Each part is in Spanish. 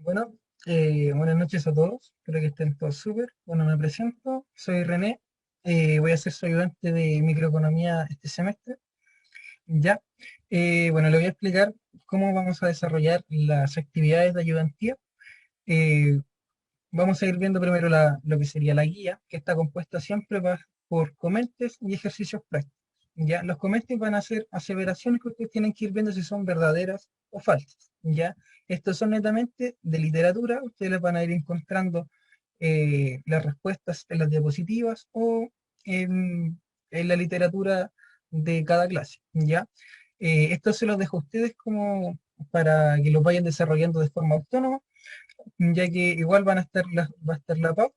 Bueno, buenas noches a todos, espero que estén todos súper. Bueno, me presento, soy René, voy a ser su ayudante de microeconomía este semestre. Ya, bueno, le voy a explicar cómo vamos a desarrollar las actividades de ayudantía. Eh, Vamos a ir viendo primero lo que sería la guía, que está compuesta siempre por comentes y ejercicios prácticos. ¿Ya? Los comentes van a ser aseveraciones que ustedes tienen que ir viendo si son verdaderas o falsas. ¿Ya? Estos son netamente de literatura, ustedes les van a ir encontrando las respuestas en las diapositivas o en la literatura de cada clase. ¿Ya? Esto se los dejo a ustedes como para que los vayan desarrollando de forma autónoma, ya que igual va a estar la pauta,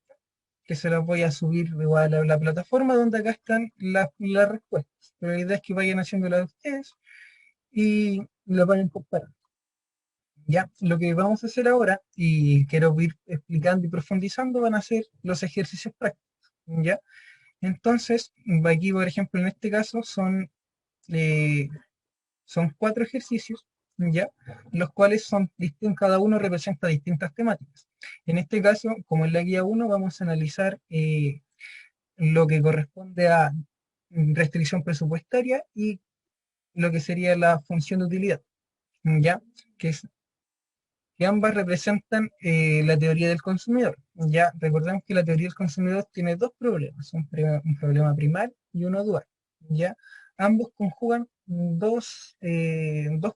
que se las voy a subir igual a la plataforma donde acá están las respuestas. Pero la idea es que vayan haciéndolas de ustedes y las vayan comparando. Ya, lo que vamos a hacer ahora, y quiero ir explicando y profundizando, van a ser los ejercicios prácticos. ¿Ya? Entonces, aquí, por ejemplo, en este caso eh, son cuatro ejercicios, ¿ya? Los cuales son distintos, cada uno representa distintas temáticas. En este caso, como en la guía uno, vamos a analizar lo que corresponde a restricción presupuestaria y lo que sería la función de utilidad, ¿ya? Que, es, que ambas representan la teoría del consumidor. Ya recordemos que la teoría del consumidor tiene dos problemas, un problema primario y uno dual. ¿Ya? Ambos conjugan dos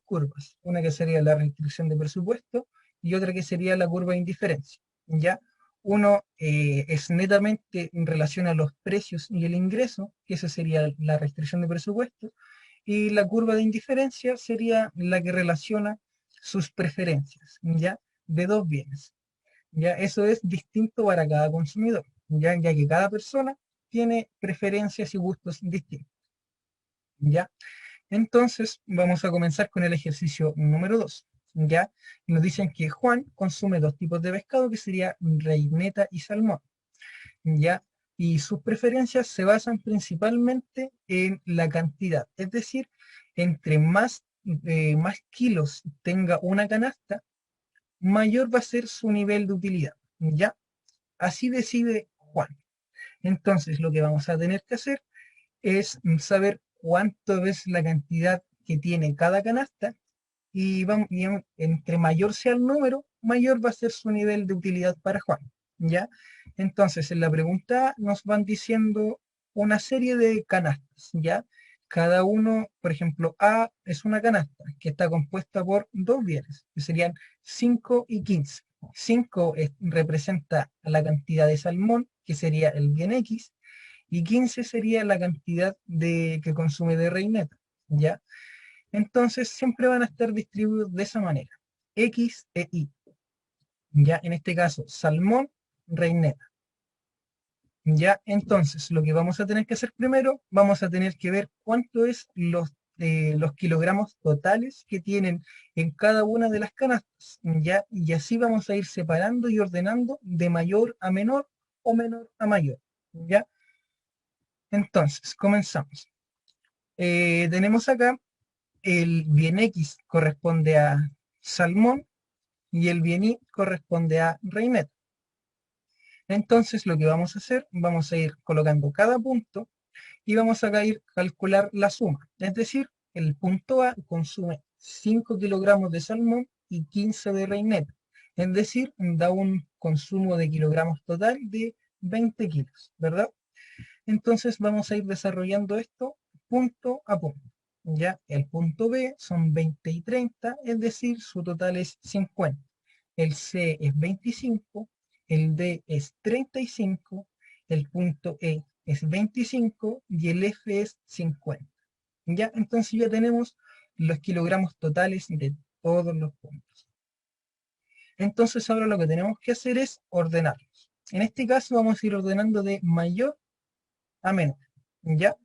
curvas, una que sería la restricción de presupuesto y otra que sería la curva de indiferencia. ¿Ya? Uno es netamente en relación a los precios y el ingreso, que esa sería la restricción de presupuesto, y la curva de indiferencia sería la que relaciona sus preferencias, ¿ya? De dos bienes. ¿Ya? Eso es distinto para cada consumidor, ya que cada persona tiene preferencias y gustos distintos, ¿ya? Entonces, vamos a comenzar con el ejercicio número 2, ¿ya? Nos dicen que Juan consume dos tipos de pescado, que sería reineta y salmón, ¿ya? Y sus preferencias se basan principalmente en la cantidad, es decir, entre más kilos tenga una canasta, mayor va a ser su nivel de utilidad, ¿ya? Así decide Juan. Entonces, lo que vamos a tener que hacer es saber cuánto es la cantidad que tiene cada canasta y entre mayor sea el número, mayor va a ser su nivel de utilidad para Juan, ¿ya? Entonces, en la pregunta nos van diciendo una serie de canastas, ¿ya? Cada uno, por ejemplo, A es una canasta que está compuesta por dos bienes, que serían 5 y 15. 5 representa la cantidad de salmón, que sería el bien X, y 15 sería la cantidad que consume de reineta, ¿ya? Entonces siempre van a estar distribuidos de esa manera, X e Y. Ya en este caso, salmón, reineta. Ya entonces, lo que vamos a tener que hacer primero, vamos a tener que ver cuánto es los kilogramos totales que tienen en cada una de las canastas. Ya, y así vamos a ir separando y ordenando de mayor a menor o menor a mayor. Ya, entonces, comenzamos. Tenemos acá el bien X corresponde a salmón y el bien Y corresponde a reineta. Entonces lo que vamos a hacer, vamos a ir colocando cada punto y vamos a ir calcular la suma. Es decir, el punto A consume 5 kilogramos de salmón y 15 de reineta. Es decir, da un consumo de kilogramos total de 20 kilos, ¿verdad? Entonces vamos a ir desarrollando esto punto a punto. Ya, el punto B son 20 y 30, es decir, su total es 50. El C es 25, el D es 35, el punto E es 25 y el F es 50. Ya, entonces ya tenemos los kilogramos totales de todos los puntos. Entonces ahora lo que tenemos que hacer es ordenarlos. En este caso vamos a ir ordenando de mayor a menor. ¿Ya?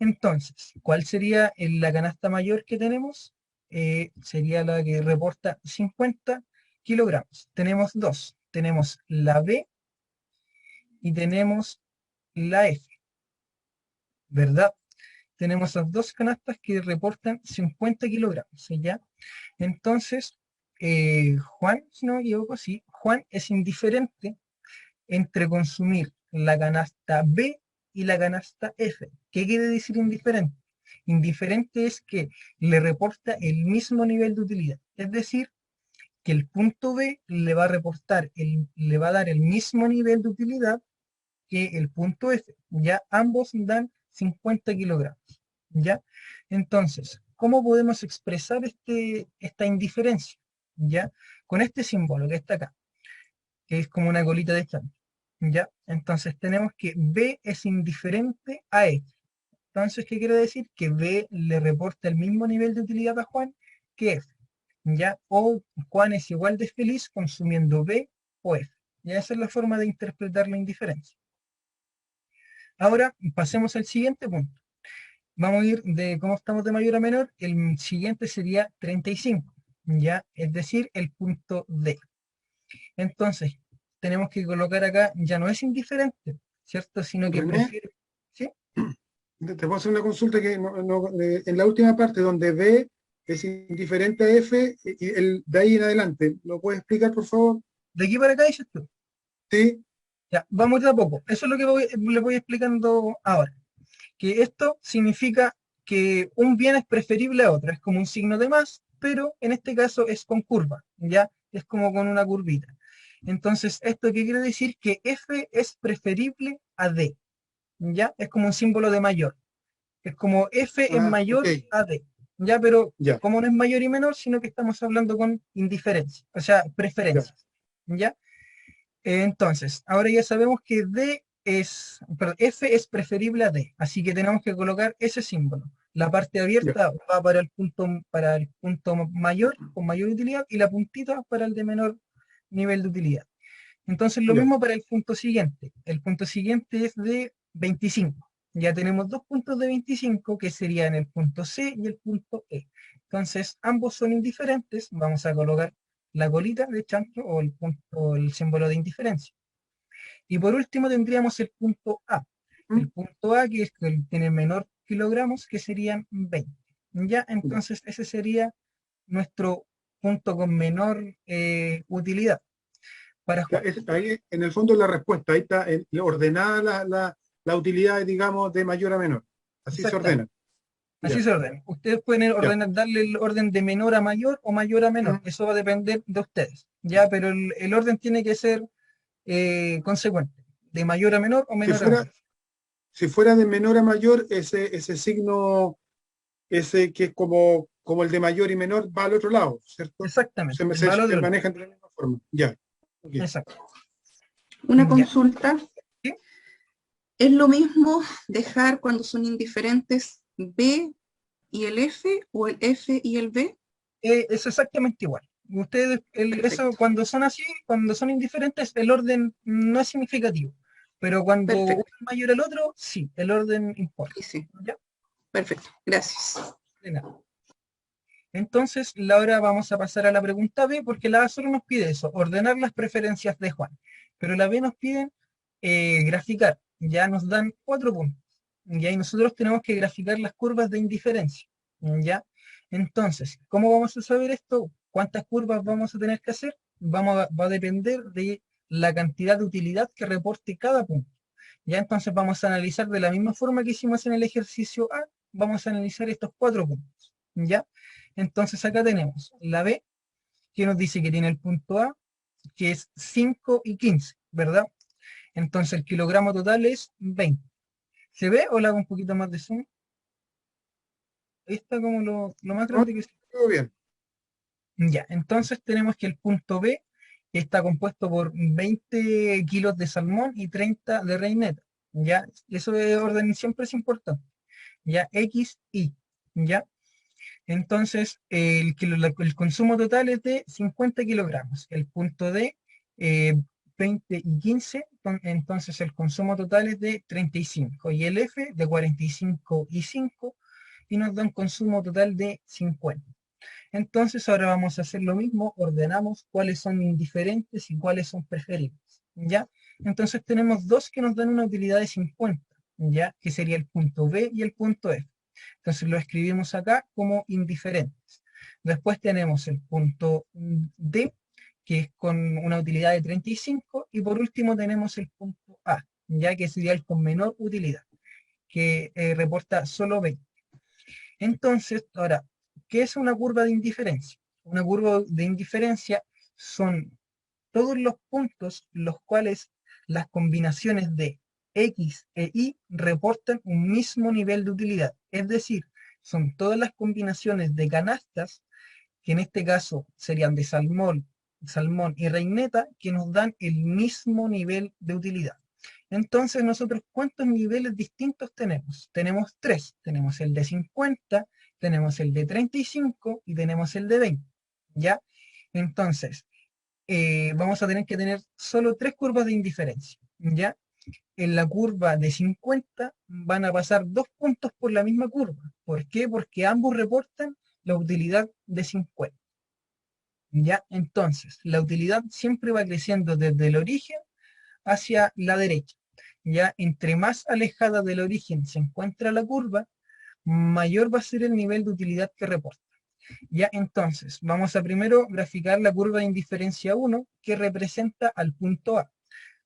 Entonces, ¿cuál sería la canasta mayor que tenemos? Sería la que reporta 50 kilogramos. Tenemos dos. Tenemos la B y tenemos la F, ¿verdad? Tenemos las dos canastas que reportan 50 kilogramos, ¿ya? Entonces, Juan, si no me equivoco, sí, Juan es indiferente entre consumir la canasta B y la canasta F. ¿Qué quiere decir indiferente? Indiferente es que le reporta el mismo nivel de utilidad. Es decir, que el punto B le va a reportar, le va a dar el mismo nivel de utilidad que el punto F. Ya ambos dan 50 kilogramos. ¿Ya? Entonces, ¿cómo podemos expresar esta indiferencia? ¿Ya? Con este símbolo que está acá, que es como una colita de chancho. ¿Ya? Entonces tenemos que B es indiferente a F. Entonces, ¿qué quiere decir? Que B le reporta el mismo nivel de utilidad a Juan que F. ¿Ya? O Juan es igual de feliz consumiendo B o F. Ya esa es la forma de interpretar la indiferencia. Ahora pasemos al siguiente punto. Vamos a ir de cómo estamos de mayor a menor. El siguiente sería 35, ¿ya? Es decir, el punto D. Entonces, tenemos que colocar acá, ya no es indiferente, ¿cierto? Sino que René, prefiere, ¿sí? te puedo hacer una consulta que en la última parte donde B es indiferente a F y el de ahí en adelante, ¿lo puedes explicar, por favor? De aquí para acá dices tú. Sí, Ya, vamos de a poco. Eso es lo que le voy explicando ahora. Que esto significa que un bien es preferible a otro. Es como un signo de más, pero en este caso es con curva, ¿ya? Es como con una curvita. Entonces, ¿esto qué quiere decir? Que F es preferible a D, ¿ya? Es como un símbolo de mayor. Es como F es ok, mayor a D, ¿ya? Pero ya, como no es mayor y menor, sino que estamos hablando con indiferencia, o sea, ya, preferencias, ¿ya? Entonces, ahora ya sabemos que perdón, F es preferible a D, así que tenemos que colocar ese símbolo. La parte ya, abierta va para el punto mayor, con mayor utilidad, y la puntita para el de menor nivel de utilidad. Entonces, lo ya, mismo para el punto siguiente. El punto siguiente es de 25. Ya tenemos dos puntos de 25, que serían el punto C y el punto E. Entonces, ambos son indiferentes. Vamos a colocar la colita de chancho o el punto, el símbolo de indiferencia. Y por último tendríamos el punto A. ¿Mm? El punto A, que es que tiene menor kilogramos, que serían 20. Ya, Ya. entonces ese sería nuestro punto con menor utilidad para Ya, Juan. ahí en el fondo la respuesta, ahí está ordenada la utilidad, digamos, de mayor a menor. Así se Exactamente. ordena. Así Ya, se ordena. Ustedes pueden ya. ordenar, darle el orden de menor a mayor o mayor a menor. ¿Mm? Eso va a depender de ustedes. Ya, pero el orden tiene que ser consecuente. De mayor a menor o Si menor a fuera, mayor. si fuera de menor a mayor, ese signo, ese que es como el de mayor y menor, va al otro lado, ¿cierto? Exactamente. Se, Va se, al se otro lado. manejan de la misma forma. Ya. Ok. Exacto. Una Ya. consulta, ¿Sí? ¿es lo mismo dejar cuando son indiferentes B y el F o el F y el B? Es exactamente igual. Ustedes, eso, Perfecto, cuando son así, cuando son indiferentes, el orden no es significativo. Pero cuando uno perfecto. es mayor al otro, sí, el orden importa. Y sí, ¿Ya? perfecto. Gracias. De nada. Entonces, ahora vamos a pasar a la pregunta B, porque la A solo nos pide eso, ordenar las preferencias de Juan. Pero la B nos piden graficar. Ya nos dan 4 puntos. Y ahí nosotros tenemos que graficar las curvas de indiferencia. ¿Ya? Entonces, ¿cómo vamos a saber esto? ¿Cuántas curvas vamos a tener que hacer? Va a depender de la cantidad de utilidad que reporte cada punto. Ya entonces vamos a analizar de la misma forma que hicimos en el ejercicio A, vamos a analizar estos 4 puntos. ¿Ya? Entonces acá tenemos la B, que nos dice que tiene el punto A, que es 5 y 15, ¿verdad? Entonces el kilogramo total es 20. ¿Se ve o le hago un poquito más de zoom? Ahí está como lo más No, grande que se... todo bien. Ya, entonces tenemos que el punto B está compuesto por 20 kilos de salmón y 30 de reineta. Ya, eso de orden siempre es importante. Ya, X, Y. Ya, entonces, el consumo total es de 50 kilogramos. El punto D, eh, 20 y 15, entonces el consumo total es de 35. Y el F de 45 y 5, y nos da un consumo total de 50. Entonces, ahora vamos a hacer lo mismo, ordenamos cuáles son indiferentes y cuáles son preferibles. ¿Ya? Entonces tenemos dos que nos dan una utilidad de 50, ¿ya? Que sería el punto B y el punto F. Entonces lo escribimos acá como indiferentes. Después tenemos el punto D, que es con una utilidad de 35, y por último tenemos el punto A, ya que sería el con menor utilidad, que reporta solo 20. Entonces, ahora, ¿qué es una curva de indiferencia? Una curva de indiferencia son todos los puntos los cuales las combinaciones de X e Y reportan un mismo nivel de utilidad. Es decir, son todas las combinaciones de canastas, que en este caso serían de salmón y reineta, que nos dan el mismo nivel de utilidad. Entonces, nosotros, ¿cuántos niveles distintos tenemos? Tenemos tres. Tenemos el de 50, tenemos el de 35 y tenemos el de 20. ¿Ya? Entonces, vamos a tener que tener solo tres curvas de indiferencia. ¿Ya? En la curva de 50 van a pasar 2 puntos por la misma curva. ¿Por qué? Porque ambos reportan la utilidad de 50. ¿Ya? Entonces, la utilidad siempre va creciendo desde el origen hacia la derecha. Ya entre más alejada del origen se encuentra la curva, mayor va a ser el nivel de utilidad que reporta. Ya entonces, vamos a primero graficar la curva de indiferencia 1 que representa al punto A.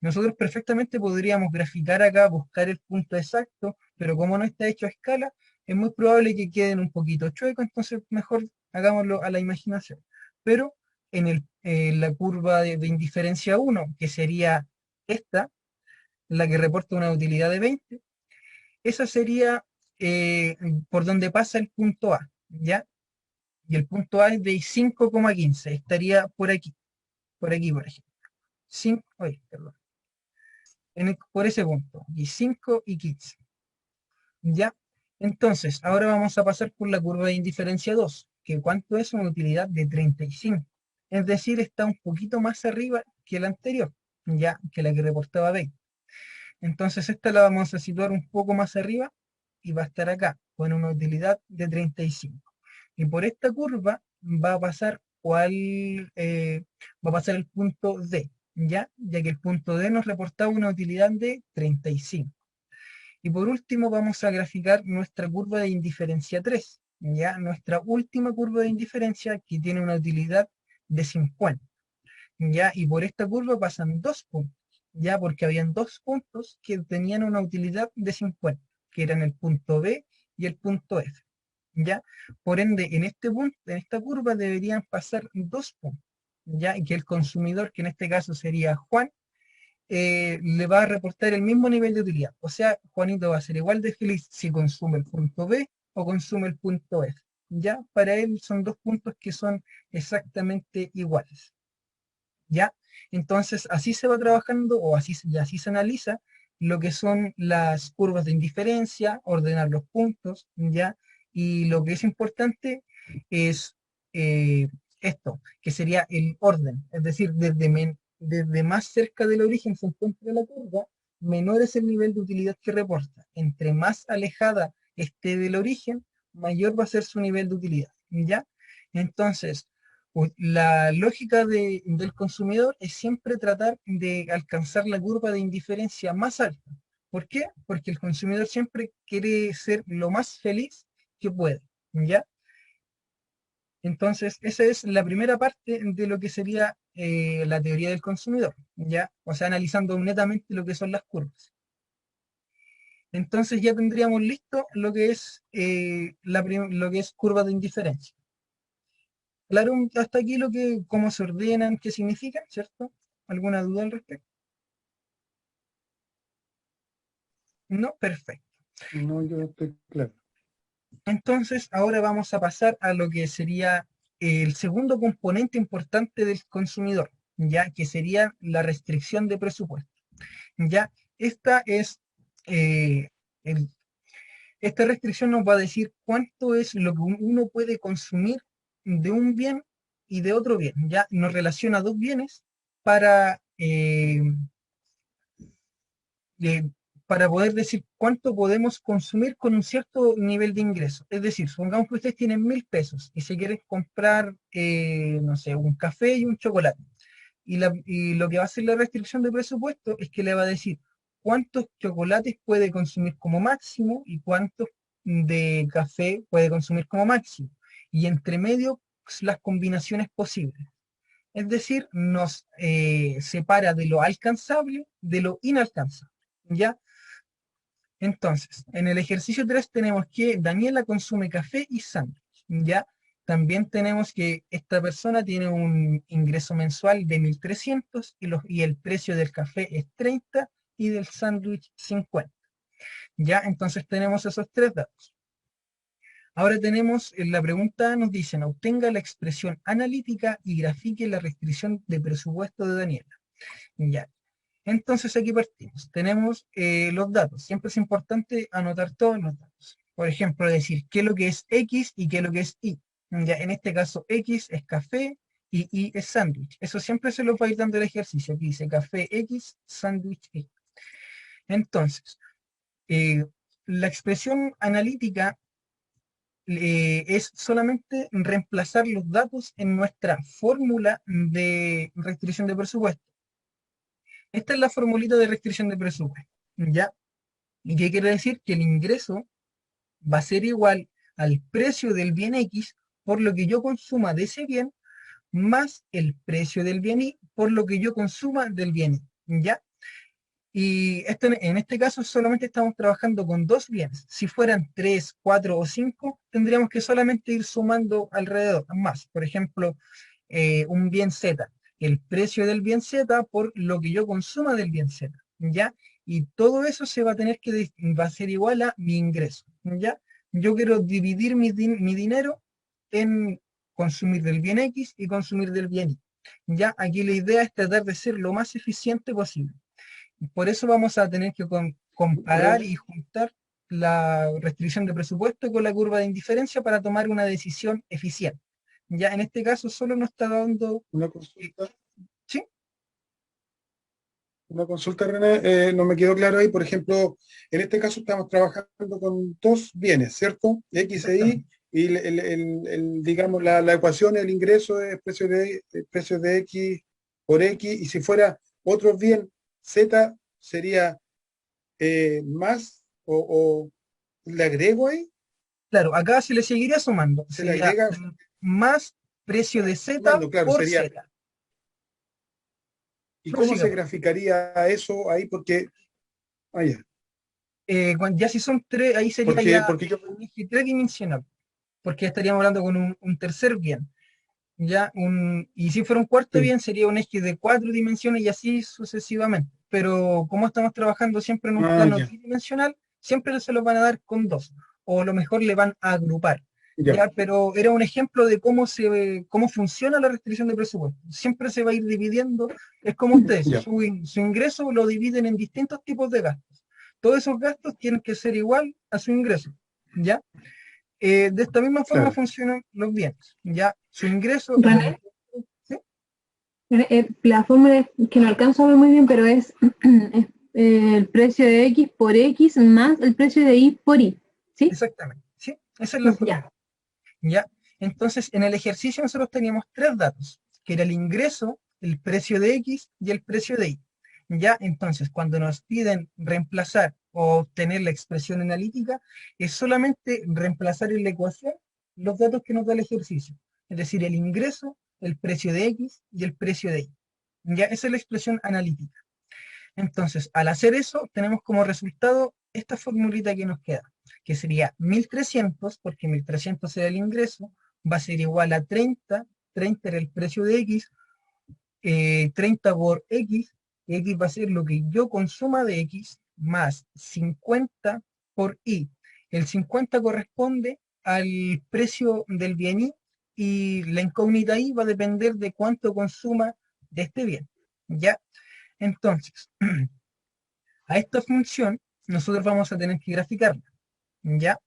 Nosotros perfectamente podríamos graficar acá, buscar el punto exacto, pero como no está hecho a escala, es muy probable que queden un poquito chueco, entonces mejor hagámoslo a la imaginación. Pero la curva de indiferencia 1, que sería esta, la que reporta una utilidad de 20, esa sería eh, por donde pasa el punto A, ¿ya? Y el punto A es de 5,15, estaría por aquí, por ejemplo. 5, oye, perdón, por ese punto, y 5 y 15, ¿ya? Entonces, ahora vamos a pasar por la curva de indiferencia 2, que cuánto es una utilidad de 35, es decir, está un poquito más arriba que la anterior, ya que la que reportaba 20. Entonces esta la vamos a situar un poco más arriba y va a estar acá, con una utilidad de 35. Y por esta curva va a pasar va a pasar el punto D, ya que el punto D nos reportaba una utilidad de 35. Y por último vamos a graficar nuestra curva de indiferencia 3, ya nuestra última curva de indiferencia que tiene una utilidad de 50. ¿Ya? Y por esta curva pasan 2 puntos, ¿ya? Porque habían 2 puntos que tenían una utilidad de 50, que eran el punto B y el punto F, ¿ya? Por ende, en este punto, en esta curva deberían pasar 2 puntos, ¿ya? Y que el consumidor, que en este caso sería Juan, le va a reportar el mismo nivel de utilidad. O sea, Juanito va a ser igual de feliz si consume el punto B o consume el punto F, ¿ya? Para él son 2 puntos que son exactamente iguales. ¿Ya? Entonces, así se va trabajando y así se analiza lo que son las curvas de indiferencia, ordenar los puntos, ¿ya? Y lo que es importante es eh, esto, que sería el orden, es decir, desde más cerca del origen se encuentra la curva, menor es el nivel de utilidad que reporta. Entre más alejada esté del origen, mayor va a ser su nivel de utilidad, ¿ya? Entonces, la lógica del consumidor es siempre tratar de alcanzar la curva de indiferencia más alta. ¿Por qué? Porque el consumidor siempre quiere ser lo más feliz que puede, ¿ya? Entonces, esa es la primera parte de lo que sería la teoría del consumidor, ¿ya? O sea, analizando netamente lo que son las curvas. Entonces ya tendríamos listo lo que es, lo que es curva de indiferencia. Claro, hasta aquí cómo se ordenan, qué significan, ¿cierto? ¿Alguna duda al respecto? No, perfecto. No, yo estoy claro. Entonces, ahora vamos a pasar a lo que sería el segundo componente importante del consumidor, ya que sería la restricción de presupuesto. Ya, esta es eh, el- esta restricción nos va a decir cuánto es lo que uno puede consumir de un bien y de otro bien. Ya nos relaciona dos bienes para eh, para poder decir cuánto podemos consumir con un cierto nivel de ingreso. Es decir, supongamos que ustedes tienen 1.000 pesos y se quieren comprar, no sé, un café y un chocolate. Y lo que va a hacer la restricción de presupuesto es que le va a decir cuántos chocolates puede consumir como máximo y cuántos de café puede consumir como máximo. Y entre medio las combinaciones posibles. Es decir, nos separa de lo alcanzable de lo inalcanzable, ¿ya? Entonces, en el ejercicio 3 tenemos que Daniela consume café y sándwich, ¿ya? También tenemos que esta persona tiene un ingreso mensual de 1.300 y el precio del café es 30 y del sándwich 50, ¿ya? Entonces tenemos esos tres datos. Ahora tenemos, en la pregunta nos dicen, obtenga la expresión analítica y grafique la restricción de presupuesto de Daniela. Ya. Entonces aquí partimos. Tenemos los datos. Siempre es importante anotar todos los datos. Por ejemplo, decir qué es lo que es X y qué es lo que es Y. Ya, en este caso X es café y Y es sándwich. Eso siempre se lo va a ir dando el ejercicio. Aquí dice café X, sándwich Y. Entonces, la expresión analítica es solamente reemplazar los datos en nuestra fórmula de restricción de presupuesto. Esta es la formulita de restricción de presupuesto, ¿ya? ¿Y qué quiere decir? Que el ingreso va a ser igual al precio del bien X por lo que yo consuma de ese bien, más el precio del bien Y por lo que yo consuma del bien Y, ¿ya? Y esto, en este caso solamente estamos trabajando con dos bienes. Si fueran 3, 4 o 5, tendríamos que solamente ir sumando alrededor, más. Por ejemplo, un bien Z, el precio del bien Z por lo que yo consuma del bien Z, ¿ya? Y todo eso se va a tener que, va a ser igual a mi ingreso, ¿ya? Yo quiero dividir mi dinero en consumir del bien X y consumir del bien Y, ¿ya? Aquí la idea es tratar de ser lo más eficiente posible. Por eso vamos a tener que comparar y juntar la restricción de presupuesto con la curva de indiferencia para tomar una decisión eficiente. Ya en este caso solo nos está dando... Una consulta. ¿Sí? Una consulta, René, no me quedó claro ahí. Por ejemplo, en este caso estamos trabajando con dos bienes, ¿cierto? X e Y, y digamos, la ecuación, el ingreso es precio de X por X, y si fuera otro bien, Z sería más, o le agrego ahí, Claro, acá se le seguiría sumando. se le Sería agrega, más precio de Z sumando, claro, por sería. Z. ¿Y cómo Prosiga, se por favor. graficaría eso ahí? Porque, ya, Ya si son tres, ahí sería ya porque yo, un eje tridimensional, porque estaríamos hablando con un tercer bien. Y si fuera un cuarto sí, bien, sería un eje de 4 dimensiones y así sucesivamente. Pero como estamos trabajando siempre en un plano ya, tridimensional, siempre se los van a dar con dos, o a lo mejor le van a agrupar. ya, Ya, pero era un ejemplo de cómo funciona la restricción de presupuesto. Siempre se va a ir dividiendo, es como ustedes, ya. su ingreso lo dividen en distintos tipos de gastos. Todos esos gastos tienen que ser igual a su ingreso, ¿ya? De esta misma forma Claro. funcionan los bienes, ¿ya? Su ingreso, René, ¿sí? la fórmula es que no alcanzo a ver muy bien, pero es, el precio de X por X más el precio de Y por Y. ¿Sí? Exactamente, ¿sí? Esa es la forma, Ya. ¿ya? Entonces, en el ejercicio nosotros teníamos tres datos, que era el ingreso, el precio de X y el precio de Y. ¿Ya? Entonces, cuando nos piden reemplazar o obtener la expresión analítica, es solamente reemplazar en la ecuación los datos que nos da el ejercicio. Es decir, el ingreso, el precio de X y el precio de Y. ¿Ya? Esa es la expresión analítica. Entonces, al hacer eso, tenemos como resultado esta formulita que nos queda, que sería 1.300, porque 1.300 era el ingreso, va a ser igual a 30, 30 era el precio de X, 30 por X, X va a ser lo que yo consuma de X, más 50 por Y. El 50 corresponde al precio del bien y la incógnita Y va a depender de cuánto consuma de este bien. ¿Ya? Entonces, a esta función nosotros vamos a tener que graficarla, ¿ya?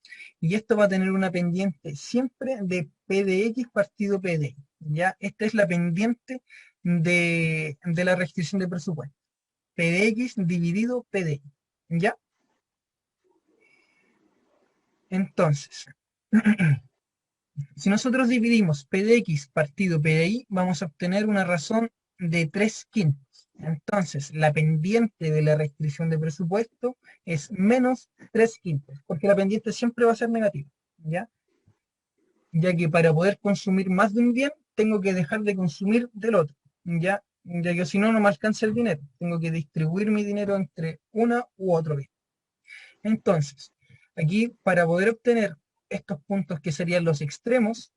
Y esto va a tener una pendiente siempre de P de X partido P de Y, ¿ya? Esta es la pendiente de la restricción de presupuesto. P de X dividido P de Y, ¿ya? Entonces, si nosotros dividimos P de X partido P de Y, vamos a obtener una razón de 3/5. Entonces, la pendiente de la restricción de presupuesto es menos 3/5, porque la pendiente siempre va a ser negativa, ¿ya? ya que para poder consumir más de un bien, tengo que dejar de consumir del otro, ya que si no, no me alcanza el dinero. Tengo que distribuir mi dinero entre una u otro bien. Entonces, aquí para poder obtener estos puntos que serían los extremos,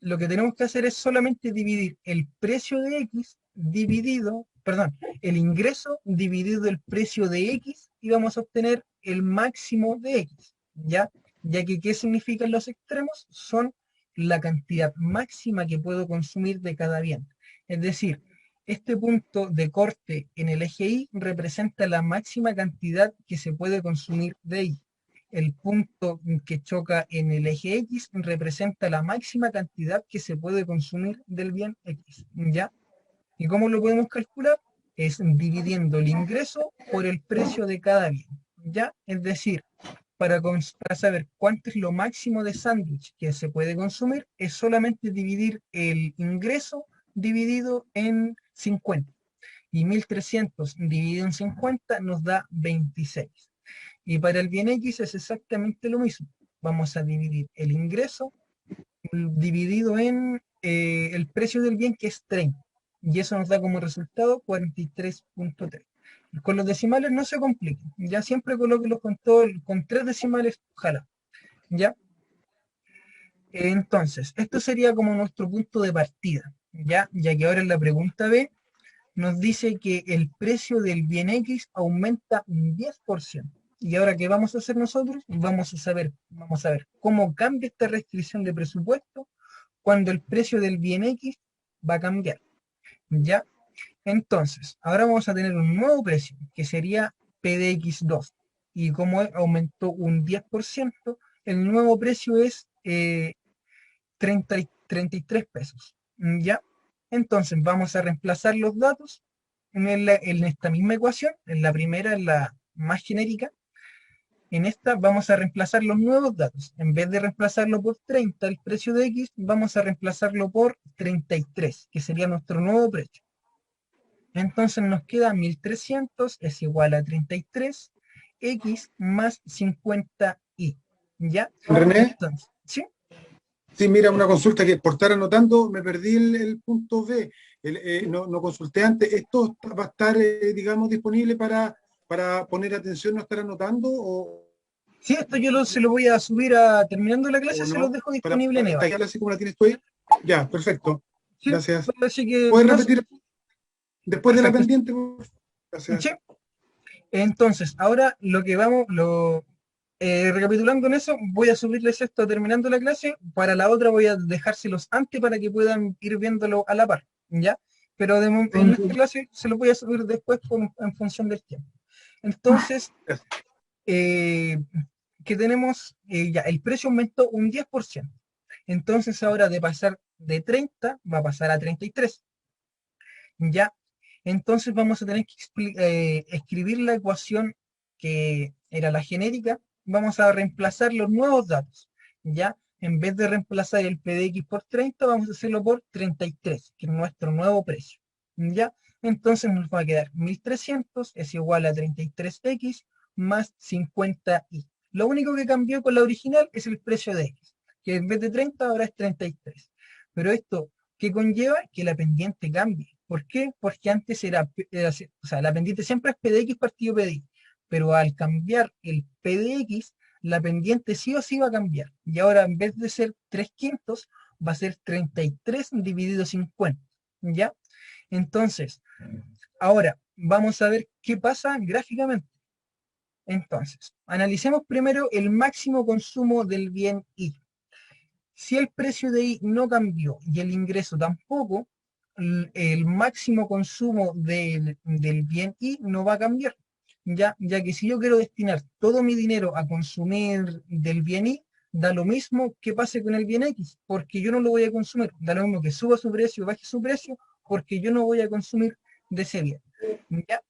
lo que tenemos que hacer es solamente dividir el precio de X dividido, perdón, el ingreso dividido el precio de X y vamos a obtener el máximo de X, ya que ¿qué significan los extremos? Son la cantidad máxima que puedo consumir de cada bien. Es decir, este punto de corte en el eje Y representa la máxima cantidad que se puede consumir de Y. El punto que choca en el eje X representa la máxima cantidad que se puede consumir del bien X, ¿ya? ¿Y cómo lo podemos calcular? Es dividiendo el ingreso por el precio de cada bien, ¿ya? Es decir, para saber cuánto es lo máximo de sándwich que se puede consumir, es solamente dividir el ingreso dividido en 50. Y 1300 dividido en 50 nos da 26. Y para el bien X es exactamente lo mismo. Vamos a dividir el ingreso dividido en el precio del bien, que es 30. Y eso nos da como resultado 43.3. Con los decimales no se compliquen. Ya siempre colóquenlos con 3 decimales, ojalá. ¿Ya? Entonces, esto sería como nuestro punto de partida. Ya que ahora en la pregunta B nos dice que el precio del bien X aumenta un 10%. Y ahora, ¿qué vamos a hacer nosotros? Vamos a ver cómo cambia esta restricción de presupuesto cuando el precio del bien X va a cambiar. ¿Ya? Entonces, ahora vamos a tener un nuevo precio, que sería P de X2. Y como aumentó un 10%, el nuevo precio es 33 pesos. ¿Ya? Entonces, vamos a reemplazar los datos en esta misma ecuación. En la primera, en la más genérica. En esta vamos a reemplazar los nuevos datos. En vez de reemplazarlo por 30, el precio de X, vamos a reemplazarlo por 33, que sería nuestro nuevo precio. Entonces nos queda 1300 es igual a 33, X más 50Y. ¿Ya? René, Entonces, ¿sí? sí, mira, una consulta que por estar anotando me perdí el punto B. No consulté antes. ¿Esto va a estar, digamos, disponible para poner atención, no estar anotando Sí, esto yo se lo voy a subir terminando la clase, o se los no? dejo disponible en Para EVA. esta clase como la tienes tú ahí. Ya, perfecto. Sí, Gracias. así que ¿Puedes no, repetir después de la perfecto. pendiente, por favor? Gracias. Sí. Entonces, ahora lo que vamos, recapitulando en eso, voy a subirles esto terminando la clase. Para la otra voy a dejárselos antes para que puedan ir viéndolo a la par, ¿ya? Pero en esta clase se lo voy a subir después en función del tiempo. Entonces, que tenemos, ya, el precio aumentó un 10%. Entonces ahora de pasar de 30 va a pasar a 33. ¿Ya? Entonces vamos a tener que escribir la ecuación que era la genérica, vamos a reemplazar los nuevos datos, ¿ya? En vez de reemplazar el P de X por 30, vamos a hacerlo por 33, que es nuestro nuevo precio, ¿ya? Entonces nos va a quedar 1300 es igual a 33X más 50Y. Lo único que cambió con la original es el precio de X, que en vez de 30 ahora es 33. Pero esto, ¿qué conlleva? Que la pendiente cambie. ¿Por qué? Porque antes o sea, la pendiente siempre es P de X partido P de Y, pero al cambiar el P de X, la pendiente sí o sí va a cambiar. Y ahora en vez de ser 3/5, va a ser 33 dividido 50. ¿Ya? Entonces, ahora vamos a ver qué pasa gráficamente. Entonces, analicemos primero el máximo consumo del bien Y. Si el precio de Y no cambió y el ingreso tampoco, el máximo consumo del bien Y no va a cambiar. Ya que si yo quiero destinar todo mi dinero a consumir del bien Y, da lo mismo que pase con el bien X, porque yo no lo voy a consumir. Da lo mismo que suba su precio o baje su precio, porque yo no voy a consumir de ese bien. ¿Ya?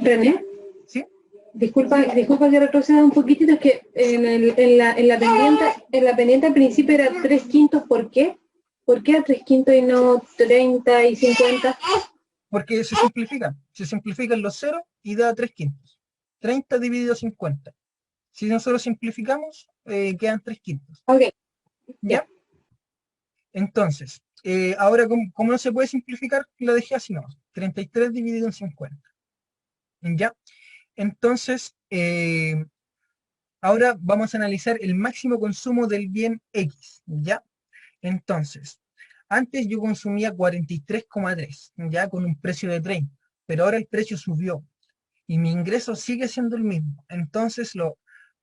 René, ¿Sí? disculpa que retroceda un poquitito, es que en la pendiente al principio era 3/5, ¿por qué? ¿Por qué a 3/5 y no 30 y 50? Porque se simplifican los ceros y da 3/5. 30 dividido 50. Si nosotros simplificamos, quedan 3/5. Ok, ¿Ya? ya. Entonces, ahora, como no se puede simplificar, la dejé así, no. 33 dividido en 50. ¿Ya? Entonces, ahora vamos a analizar el máximo consumo del bien X, ¿ya? Entonces, antes yo consumía 43,3, ya con un precio de 30, pero ahora el precio subió y mi ingreso sigue siendo el mismo. Entonces,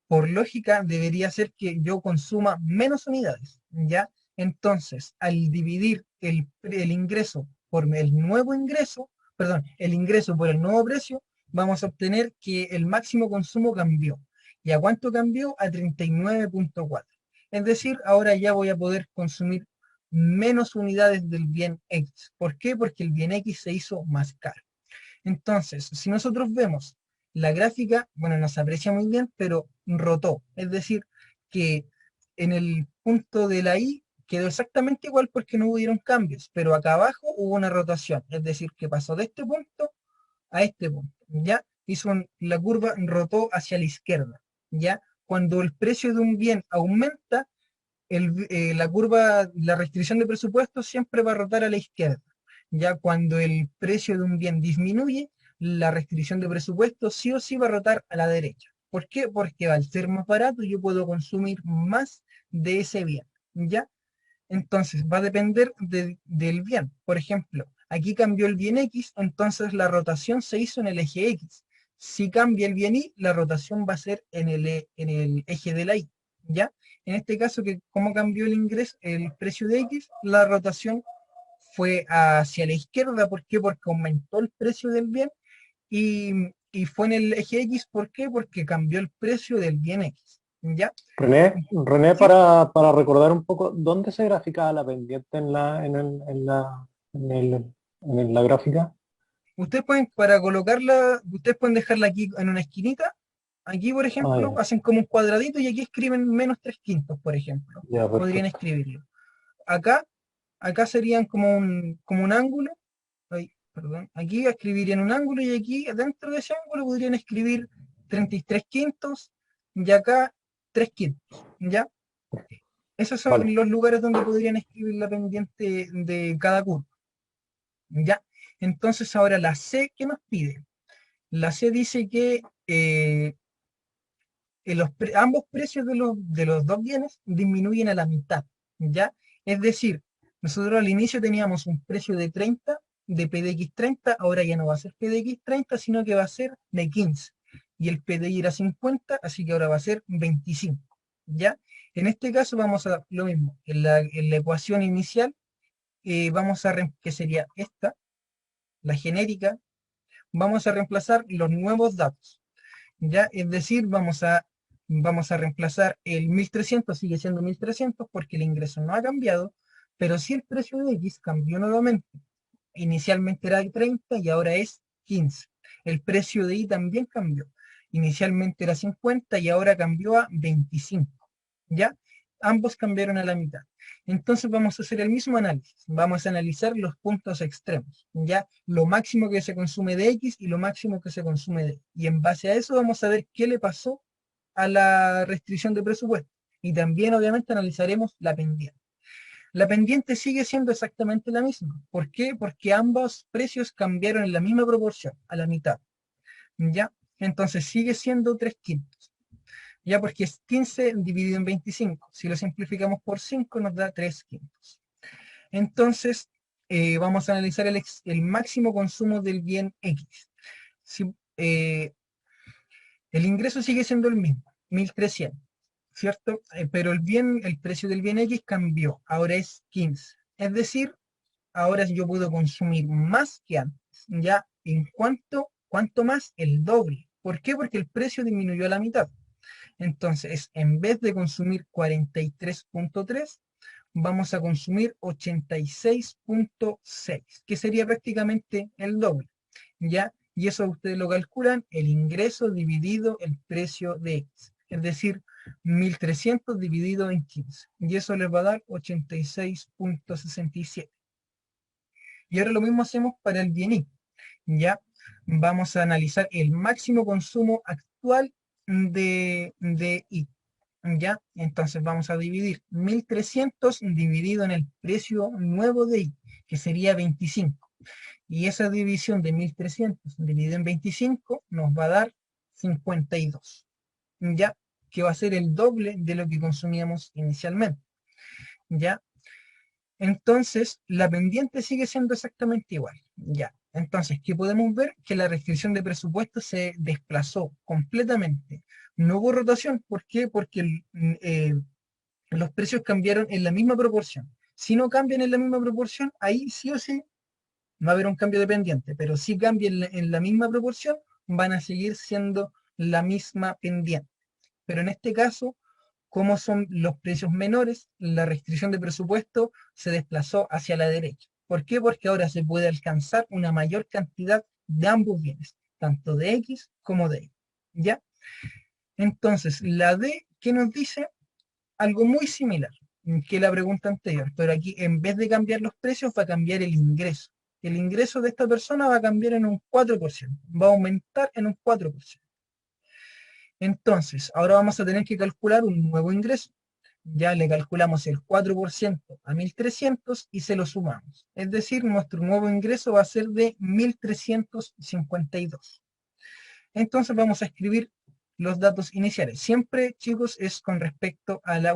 por lógica, debería ser que yo consuma menos unidades, ¿ya? Entonces, al dividir el ingreso por el nuevo ingreso, perdón, el ingreso por el nuevo precio, vamos a obtener que el máximo consumo cambió. ¿Y a cuánto cambió? A 39,4. Es decir, ahora ya voy a poder consumir menos unidades del bien X. ¿Por qué? Porque el bien X se hizo más caro. Entonces, si nosotros vemos la gráfica, bueno, no se aprecia muy bien, pero rotó. Es decir, que en el punto de la Y quedó exactamente igual porque no hubieron cambios, pero acá abajo hubo una rotación. Es decir, que pasó de este punto a este punto. ¿Ya? La curva rotó hacia la izquierda. ¿Ya? Cuando el precio de un bien aumenta, la curva, la restricción de presupuesto siempre va a rotar a la izquierda. Ya cuando el precio de un bien disminuye, la restricción de presupuesto sí o sí va a rotar a la derecha. ¿Por qué? Porque al ser más barato yo puedo consumir más de ese bien. ¿Ya? Entonces va a depender del bien. Por ejemplo, aquí cambió el bien X, entonces la rotación se hizo en el eje X. Si cambia el bien Y, la rotación va a ser en el eje de la Y. ¿Ya? En este caso, ¿cómo cambió el ingreso, el precio de X? La rotación fue hacia la izquierda. ¿Por qué? Porque aumentó el precio del bien y, y fue en el eje X. ¿Por qué? Porque cambió el precio del bien X. ¿Ya? René, ¿Sí? para recordar un poco, ¿dónde se graficaba la pendiente en la gráfica? Ustedes pueden dejarla aquí en una esquinita. Aquí, por Ah, ejemplo, ya, hacen como un cuadradito y aquí escriben menos 3/5, por ejemplo. ya, Podrían perfecto. escribirlo. Acá, acá serían como un ángulo. Ay, perdón. Aquí escribirían un ángulo y aquí, dentro de ese ángulo, podrían escribir 33 quintos y acá 3 quintos. ¿Ya? Esos son Vale. los lugares donde podrían escribir la pendiente de cada curva. ¿Ya? Entonces, ahora la C, ¿qué nos pide? La C dice que ambos precios de los dos bienes disminuyen a la mitad, ¿ya? Es decir, nosotros al inicio teníamos un precio de 30, de PDX 30, ahora ya no va a ser PDX 30, sino que va a ser de 15. Y el PDI era 50, así que ahora va a ser 25, ¿ya? En este caso vamos a lo mismo. En la ecuación inicial, que sería esta, la genérica, vamos a reemplazar los nuevos datos. ¿Ya? Es decir, vamos a reemplazar el 1300, sigue siendo 1300 porque el ingreso no ha cambiado, pero sí el precio de X cambió nuevamente. Inicialmente era de 30 y ahora es 15. El precio de Y también cambió. Inicialmente era 50 y ahora cambió a 25. ¿Ya? Ambos cambiaron a la mitad. Entonces vamos a hacer el mismo análisis. Vamos a analizar los puntos extremos. ¿Ya? Lo máximo que se consume de X y lo máximo que se consume de Y. Y en base a eso vamos a ver qué le pasó a la restricción de presupuesto. Y también obviamente analizaremos la pendiente. La pendiente sigue siendo exactamente la misma. ¿Por qué? Porque ambos precios cambiaron en la misma proporción, a la mitad. ¿Ya? Entonces sigue siendo 3 quintos. ¿Ya? Porque es 15 dividido en 25. Si lo simplificamos por 5 nos da 3 quintos. Entonces vamos a analizar el máximo consumo del bien X. Si, el ingreso sigue siendo el mismo, 1300. ¿Cierto? Pero el precio del bien X cambió, ahora es 15. Es decir, ahora yo puedo consumir más que antes. ¿Ya? ¿En cuánto más? El doble. ¿Por qué? Porque el precio disminuyó a la mitad. Entonces, en vez de consumir 43,3, vamos a consumir 86,6, que sería prácticamente el doble. ¿Ya? Y eso ustedes lo calculan, el ingreso dividido el precio de X. Es decir, 1300 dividido en 15. Y eso les va a dar 86,67. Y ahora lo mismo hacemos para el bien Y. ¿Ya? Vamos a analizar el máximo consumo actual de Y. ¿Ya? Entonces vamos a dividir 1.300 dividido en el precio nuevo de I, que sería 25. Y esa división de 1.300 dividido en 25 nos va a dar 52. ¿Ya? Que va a ser el doble de lo que consumíamos inicialmente. ¿Ya? Entonces, la pendiente sigue siendo exactamente igual. Ya. Entonces, ¿qué podemos ver? Que la restricción de presupuesto se desplazó completamente. No hubo rotación. ¿Por qué? Porque los precios cambiaron en la misma proporción. Si no cambian en la misma proporción, ahí sí o sí va a haber un cambio de pendiente. Pero si cambian en la misma proporción, van a seguir siendo la misma pendiente. Pero en este caso, como son los precios menores, la restricción de presupuesto se desplazó hacia la derecha. ¿Por qué? Porque ahora se puede alcanzar una mayor cantidad de ambos bienes, tanto de X como de Y. ¿Ya? Entonces, la D, ¿qué nos dice? Algo muy similar que la pregunta anterior, pero aquí en vez de cambiar los precios va a cambiar el ingreso. El ingreso de esta persona va a cambiar en un 4%, va a aumentar en un 4%. Entonces, ahora vamos a tener que calcular un nuevo ingreso. Ya le calculamos el 4% a 1.300 y se lo sumamos. Es decir, nuestro nuevo ingreso va a ser de 1.352. Entonces vamos a escribir los datos iniciales. Siempre, chicos, es con respecto a la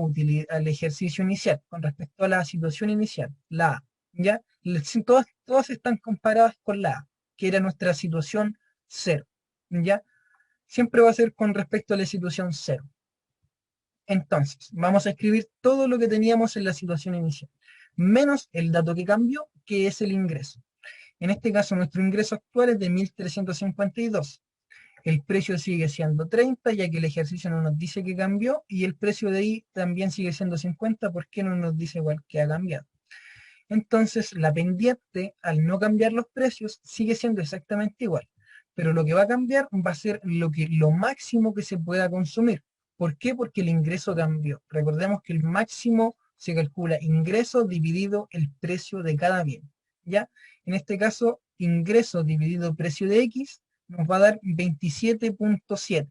al ejercicio inicial, con respecto a la situación inicial, la A. ¿Ya? Todas están comparadas con la A, que era nuestra situación 0. ¿Ya? Siempre va a ser con respecto a la situación 0. Entonces, vamos a escribir todo lo que teníamos en la situación inicial, menos el dato que cambió, que es el ingreso. En este caso, nuestro ingreso actual es de 1.352. El precio sigue siendo 30, ya que el ejercicio no nos dice que cambió, y el precio de I también sigue siendo 50, porque no nos dice igual que ha cambiado. Entonces, la pendiente, al no cambiar los precios, sigue siendo exactamente igual. Pero lo que va a cambiar va a ser lo máximo que se pueda consumir. ¿Por qué? Porque el ingreso cambió. Recordemos que el máximo se calcula ingreso dividido el precio de cada bien. ¿Ya? En este caso, ingreso dividido precio de X nos va a dar 27.7.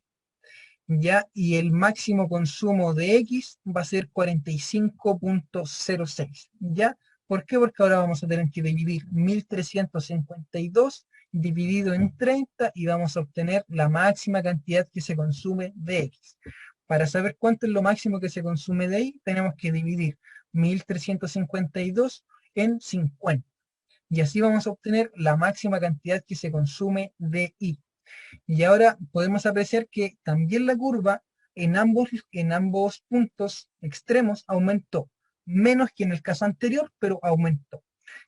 ¿Ya? Y el máximo consumo de X va a ser 45.06. ¿Ya? ¿Por qué? Porque ahora vamos a tener que dividir 1.352 dividido en 30 y vamos a obtener la máxima cantidad que se consume de X. Para saber cuánto es lo máximo que se consume de Y, tenemos que dividir 1.352 en 50. Y así vamos a obtener la máxima cantidad que se consume de Y. Y ahora podemos apreciar que también la curva en ambos puntos extremos aumentó, menos que en el caso anterior, pero aumentó.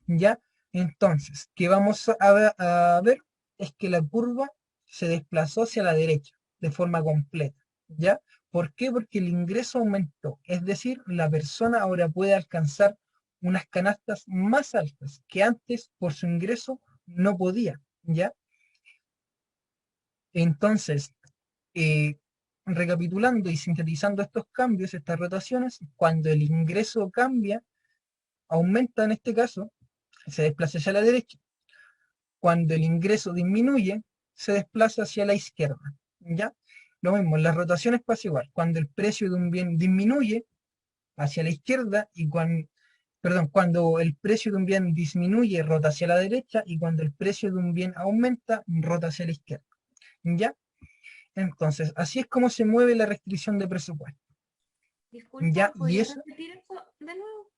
¿Ya? Entonces, ¿qué vamos a ver? Es que la curva se desplazó hacia la derecha de forma completa. ¿Ya? ¿Por qué? Porque el ingreso aumentó. Es decir, la persona ahora puede alcanzar unas canastas más altas que antes por su ingreso no podía. ¿Ya? Entonces, eh, recapitulando y sintetizando estos cambios, estas rotaciones, cuando el ingreso cambia, aumenta en este caso, se desplaza hacia la derecha. Cuando el ingreso disminuye, se desplaza hacia la izquierda. ¿Ya? Lo mismo, en las rotaciones pasa igual. Cuando el precio de un bien disminuye, hacia la izquierda, y cuando el precio de un bien disminuye, rota hacia la derecha, y cuando el precio de un bien aumenta, rota hacia la izquierda. ¿Ya? Entonces, así es como se mueve la restricción de presupuesto. Disculpa, ¿Ya? Y ¿podrías eso, repetir eso de nuevo?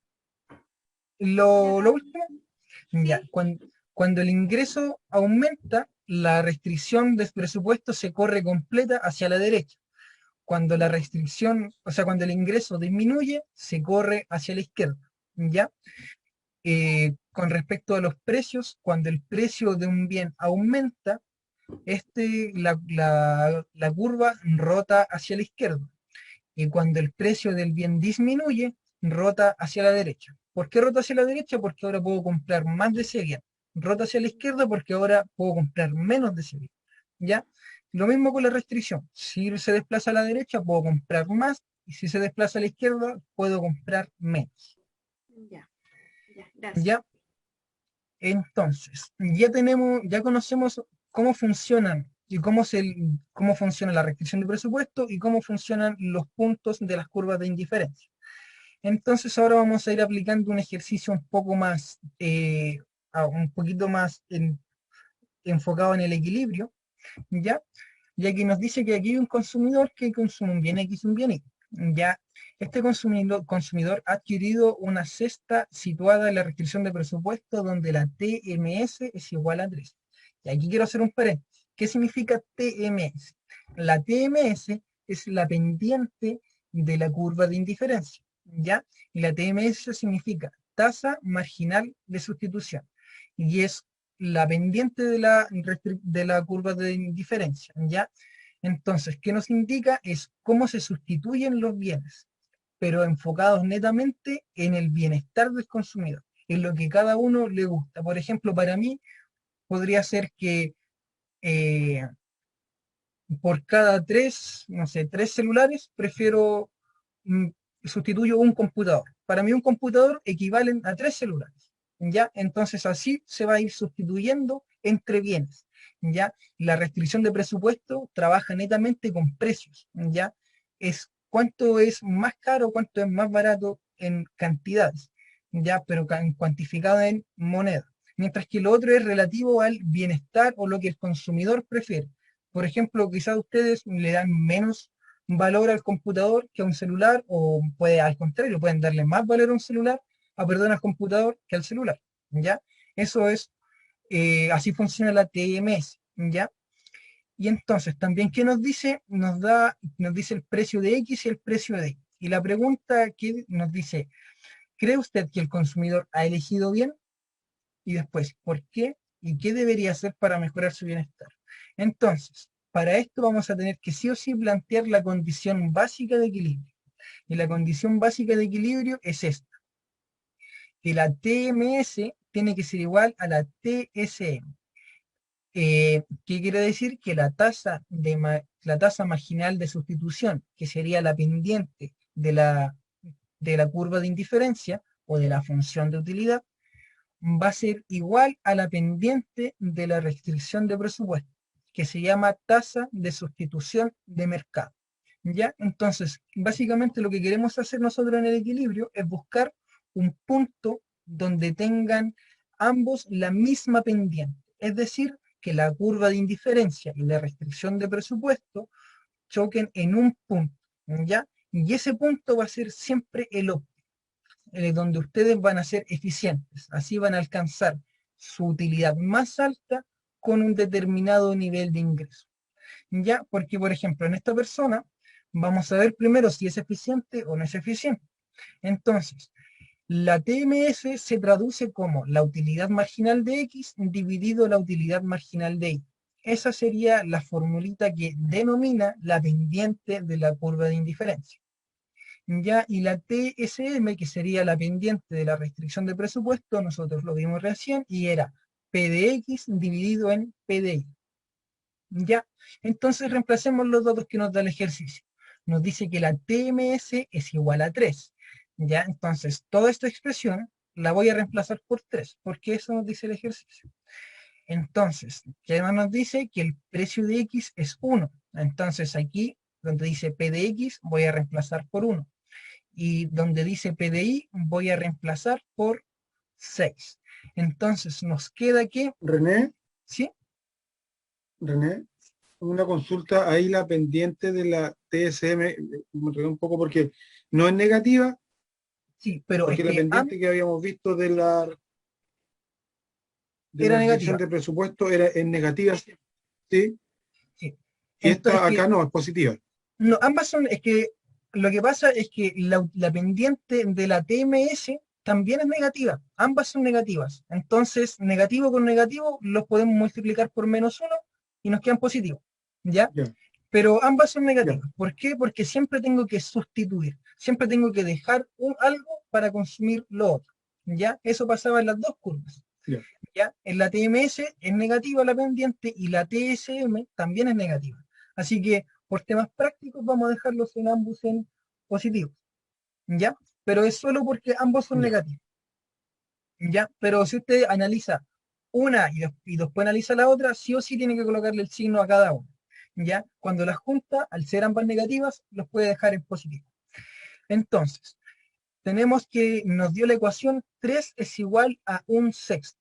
lo último, ya, Sí. cuando el ingreso aumenta, la restricción de presupuesto se corre completa hacia la derecha. Cuando la restricción, o sea, cuando el ingreso disminuye, se corre hacia la izquierda. ¿Ya? Con respecto a los precios, cuando el precio de un bien aumenta, la curva rota hacia la izquierda. Y cuando el precio del bien disminuye, rota hacia la derecha. ¿Por qué rota hacia la derecha? Porque ahora puedo comprar más de ese bien. Rota hacia la izquierda porque ahora puedo comprar menos de ese bien. ¿Ya? Lo mismo con la restricción. Si se desplaza a la derecha, puedo comprar más. Y si se desplaza a la izquierda, puedo comprar menos. Ya, gracias. ¿Ya? Entonces, ya conocemos cómo funcionan y cómo funciona la restricción de presupuesto y cómo funcionan los puntos de las curvas de indiferencia. Entonces ahora vamos a ir aplicando un ejercicio un poco más, un poquito más enfocado en el equilibrio, ¿ya? Ya que nos dice que aquí hay un consumidor que consume un bien X y un bien Y. Ya, este consumidor ha adquirido una cesta situada en la restricción de presupuesto donde la TMS es igual a 3. Y aquí quiero hacer un paréntesis. ¿Qué significa TMS? La TMS es la pendiente de la curva de indiferencia, ¿ya? Y la TMS significa tasa marginal de sustitución. Y es la pendiente de la curva de indiferencia, ¿ya? Entonces, ¿qué nos indica? Es cómo se sustituyen los bienes, pero enfocados netamente en el bienestar del consumidor, en lo que cada uno le gusta. Por ejemplo, para mí podría ser que eh, por cada tres, no sé, tres celulares, prefiero, sustituyo un computador. Para mí un computador equivale a tres celulares, ¿ya? Entonces así se va a ir sustituyendo entre bienes, ¿ya? La restricción de presupuesto trabaja netamente con precios, ¿ya? Es cuánto es más caro, cuánto es más barato en cantidades, ¿ya? Pero cuantificado en moneda. Mientras que lo otro es relativo al bienestar o lo que el consumidor prefiere. Por ejemplo, quizás ustedes le dan menos valor al computador que a un celular, o puede al contrario, pueden darle más valor a un celular, perdón, al computador que al celular, ¿ya? Eso es, así funciona la TMS, ¿ya? Y entonces, también, ¿qué nos dice? Nos dice el precio de X y el precio de Y. Y la pregunta que nos dice, ¿cree usted que el consumidor ha elegido bien? Y después, ¿por qué? ¿Y qué debería hacer para mejorar su bienestar? Entonces, para esto vamos a tener que sí o sí plantear la condición básica de equilibrio. Y la condición básica de equilibrio es esta, que la TMS tiene que ser igual a la TSM. ¿Qué quiere decir? Que la tasa marginal de sustitución, que sería la pendiente de la curva de indiferencia o de la función de utilidad, va a ser igual a la pendiente de la restricción de presupuesto, que se llama tasa de sustitución de mercado. ¿Ya? Entonces, básicamente lo que queremos hacer nosotros en el equilibrio es buscar un punto donde tengan ambos la misma pendiente. Es decir, que la curva de indiferencia y la restricción de presupuesto choquen en un punto, ¿ya? Y ese punto va a ser siempre el óptimo, donde ustedes van a ser eficientes. Así van a alcanzar su utilidad más alta con un determinado nivel de ingreso. ¿Ya? Porque, por ejemplo, en esta persona vamos a ver primero si es eficiente o no es eficiente. Entonces, la TMS se traduce como la utilidad marginal de X dividido la utilidad marginal de Y. Esa sería la formulita que denomina la pendiente de la curva de indiferencia. ¿Ya? Y la TSM, que sería la pendiente de la restricción de presupuesto, nosotros lo vimos recién, y era P de X dividido en P de Y. ¿Ya? Entonces reemplacemos los datos que nos da el ejercicio. Nos dice que la TMS es igual a 3. ¿Ya? Entonces, toda esta expresión la voy a reemplazar por 3, porque eso nos dice el ejercicio. Entonces, ¿qué más nos dice? Que el precio de X es 1. Entonces aquí, donde dice P de X, voy a reemplazar por 1. Y donde dice PDI voy a reemplazar por 6. Entonces nos queda que, René, ¿sí? René, una consulta, ahí la pendiente de la TSM, me enredé un poco porque no es negativa, Sí, pero es porque la que AM pendiente que habíamos visto de era la restricción negativa. de presupuesto es negativa, ¿sí? Sí. Y Entonces, esta acá no, es positiva. no, ambas son, es que lo que pasa es que la pendiente de la TMS también es negativa. Ambas son negativas. Entonces, negativo con negativo los podemos multiplicar por -1 y nos quedan positivos. ¿Ya? Ya, Pero ambas son ya, negativas. ¿Por qué? Porque siempre tengo que sustituir, siempre tengo que dejar algo para consumir lo otro. ¿Ya? Eso pasaba en las dos curvas. ya. ¿Ya? En la TMS es negativa la pendiente y la TSM también es negativa. Así que por temas prácticos vamos a dejarlos en ambos en positivos. ¿Ya? Pero es solo porque ambos son Ya. negativos. ¿Ya? Pero si usted analiza una y después analiza la otra, sí o sí tiene que colocarle el signo a cada una. ¿Ya? Cuando las junta, al ser ambas negativas, los puede dejar en positivo. Entonces, tenemos que nos dio la ecuación 3 es igual a 1/6.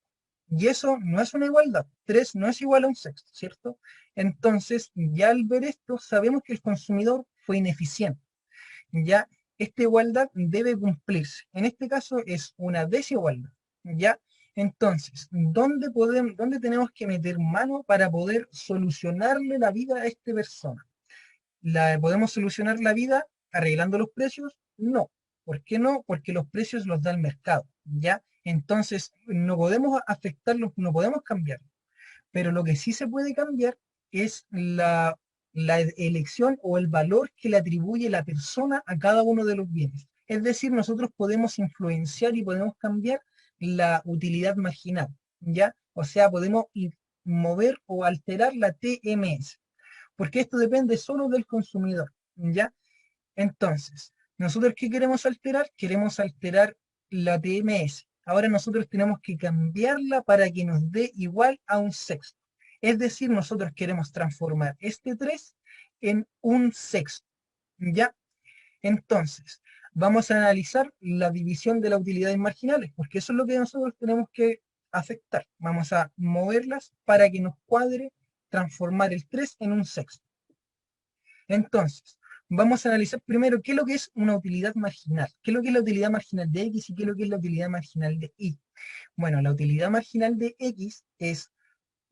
Y eso no es una igualdad. 3 no es igual a 1/6, ¿cierto? Entonces, ya al ver esto, sabemos que el consumidor fue ineficiente. Ya esta igualdad debe cumplirse. En este caso es una desigualdad. ¿Ya? Entonces, ¿dónde tenemos que meter mano para poder solucionarle la vida a esta persona? ¿Podemos solucionar la vida arreglando los precios? No. ¿Por qué no? Porque los precios los da el mercado, ¿ya? Entonces, no podemos afectarlos, no podemos cambiarlos. Pero lo que sí se puede cambiar es la elección o el valor que le atribuye la persona a cada uno de los bienes. Es decir, nosotros podemos influenciar y podemos cambiar la utilidad marginal, ¿ya? O sea, podemos mover o alterar la TMS porque esto depende solo del consumidor, ¿ya? Entonces, ¿nosotros qué queremos alterar? Queremos alterar la TMS. Ahora nosotros tenemos que cambiarla para que nos dé igual a 1/6. Es decir, nosotros queremos transformar este 3 en 1/6, ¿ya? Entonces, vamos a analizar la división de las utilidades marginales, porque eso es lo que nosotros tenemos que afectar. Vamos a moverlas para que nos cuadre transformar el 3 en 1/6. Entonces, vamos a analizar primero qué es lo que es una utilidad marginal, qué es lo que es la utilidad marginal de X y qué es lo que es la utilidad marginal de Y. Bueno, la utilidad marginal de X es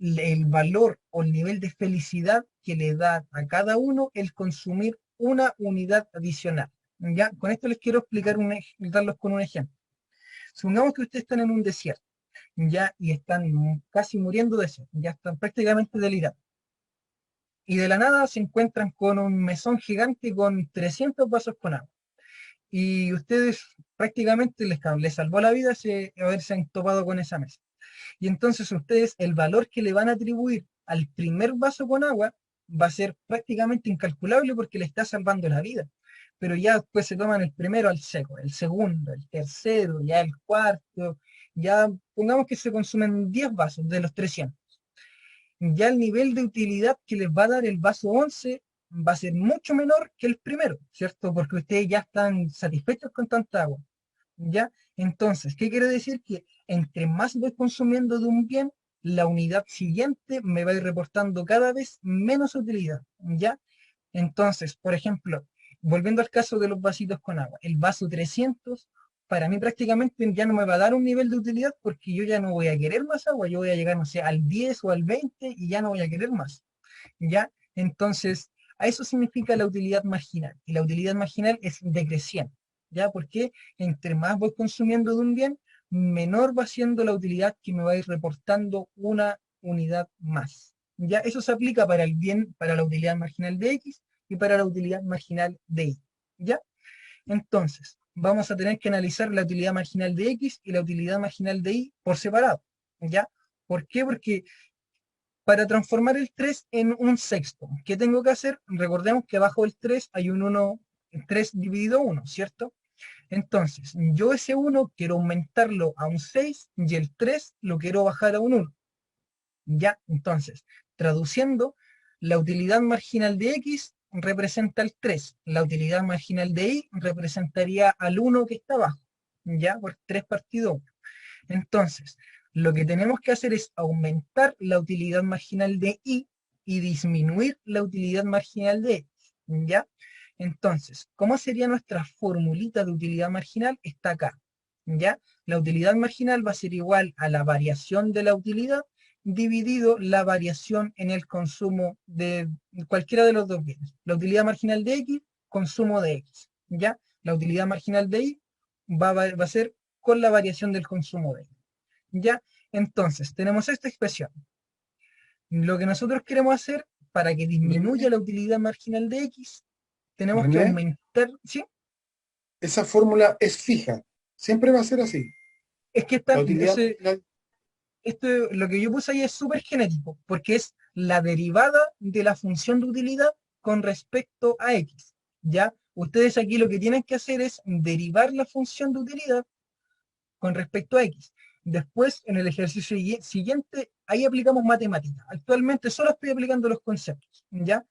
el valor o el nivel de felicidad que le da a cada uno el consumir una unidad adicional. ¿Ya? Con esto les quiero explicar, darlos con un ejemplo. Supongamos que ustedes están en un desierto, ¿ya? Y están casi muriendo de sed, ya están prácticamente delirando y de la nada se encuentran con un mesón gigante con 300 vasos con agua. Y ustedes prácticamente les salvó la vida haberse topado con esa mesa. Y entonces ustedes el valor que le van a atribuir al primer vaso con agua va a ser prácticamente incalculable porque le está salvando la vida. Pero ya después se toman el primero al seco, el segundo, el tercero, ya el cuarto, ya pongamos que se consumen 10 vasos de los 300, ya el nivel de utilidad que les va a dar el vaso 11 va a ser mucho menor que el primero, ¿cierto? Porque ustedes ya están satisfechos con tanta agua, ¿ya? Entonces, ¿qué quiere decir? Que entre más voy consumiendo de un bien, la unidad siguiente me va a ir reportando cada vez menos utilidad, ¿ya? Entonces, por ejemplo, volviendo al caso de los vasitos con agua, el vaso 300 para mí prácticamente ya no me va a dar un nivel de utilidad porque yo ya no voy a querer más agua, yo voy a llegar, no sé, al 10 o al 20 y ya no voy a querer más, ¿ya? Entonces, a eso significa la utilidad marginal, y la utilidad marginal es decreciente, ¿ya? Porque entre más voy consumiendo de un bien, menor va siendo la utilidad que me va a ir reportando una unidad más. ¿Ya? Eso se aplica para el bien, para la utilidad marginal de X y para la utilidad marginal de Y. ¿Ya? Entonces, vamos a tener que analizar la utilidad marginal de X y la utilidad marginal de Y por separado. ¿Ya? ¿Por qué? Porque para transformar el 3 en 1/6, ¿qué tengo que hacer? Recordemos que abajo del 3 hay un 1, 3 dividido 1, ¿cierto? Entonces, yo ese 1 quiero aumentarlo a un 6 y el 3 lo quiero bajar a un 1. Ya, entonces, traduciendo, la utilidad marginal de X representa el 3, la utilidad marginal de Y representaría al 1 que está abajo, ya, por 3 partido 1. Entonces, lo que tenemos que hacer es aumentar la utilidad marginal de y disminuir la utilidad marginal de X, ¿ya? Entonces, ¿cómo sería nuestra formulita de utilidad marginal? Está acá, ¿ya? La utilidad marginal va a ser igual a la variación de la utilidad dividido la variación en el consumo de cualquiera de los dos bienes. La utilidad marginal de X, consumo de X, ¿ya? La utilidad marginal de Y va a ser con la variación del consumo de Y, ¿ya? Entonces, tenemos esta expresión. Lo que nosotros queremos hacer para que disminuya la utilidad marginal de X, tenemos que René, aumentar, ¿sí? esa fórmula es fija, siempre va a ser así. Es que La utilidad marginal, lo que yo puse ahí es súper genético, porque es la derivada de la función de utilidad con respecto a X, ¿ya? Ustedes aquí lo que tienen que hacer es derivar la función de utilidad con respecto a X. Después, en el ejercicio siguiente, ahí aplicamos matemática. Actualmente solo estoy aplicando los conceptos, ¿ya?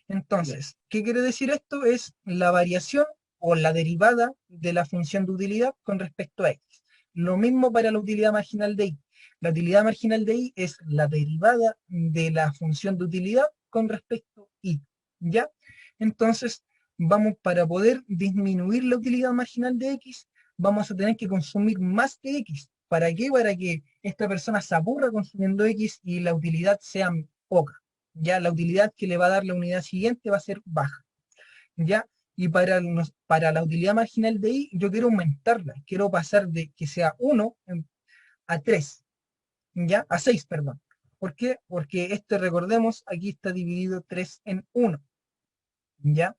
Entonces, ¿qué quiere decir esto? Es la variación o la derivada de la función de utilidad con respecto a x. Lo mismo para la utilidad marginal de y. La utilidad marginal de y es la derivada de la función de utilidad con respecto a y, ¿ya? Entonces, para poder disminuir la utilidad marginal de x, vamos a tener que consumir más que x. ¿Para qué? Para que esta persona se aburra consumiendo x y la utilidad sea poca. Ya la utilidad que le va a dar la unidad siguiente va a ser baja. ¿Ya? Y para la utilidad marginal de y, yo quiero aumentarla. Quiero pasar de que sea 1 a 3. ¿Ya? A 6, perdón. ¿Por qué? Porque recordemos, aquí está dividido 3 en 1. ¿Ya?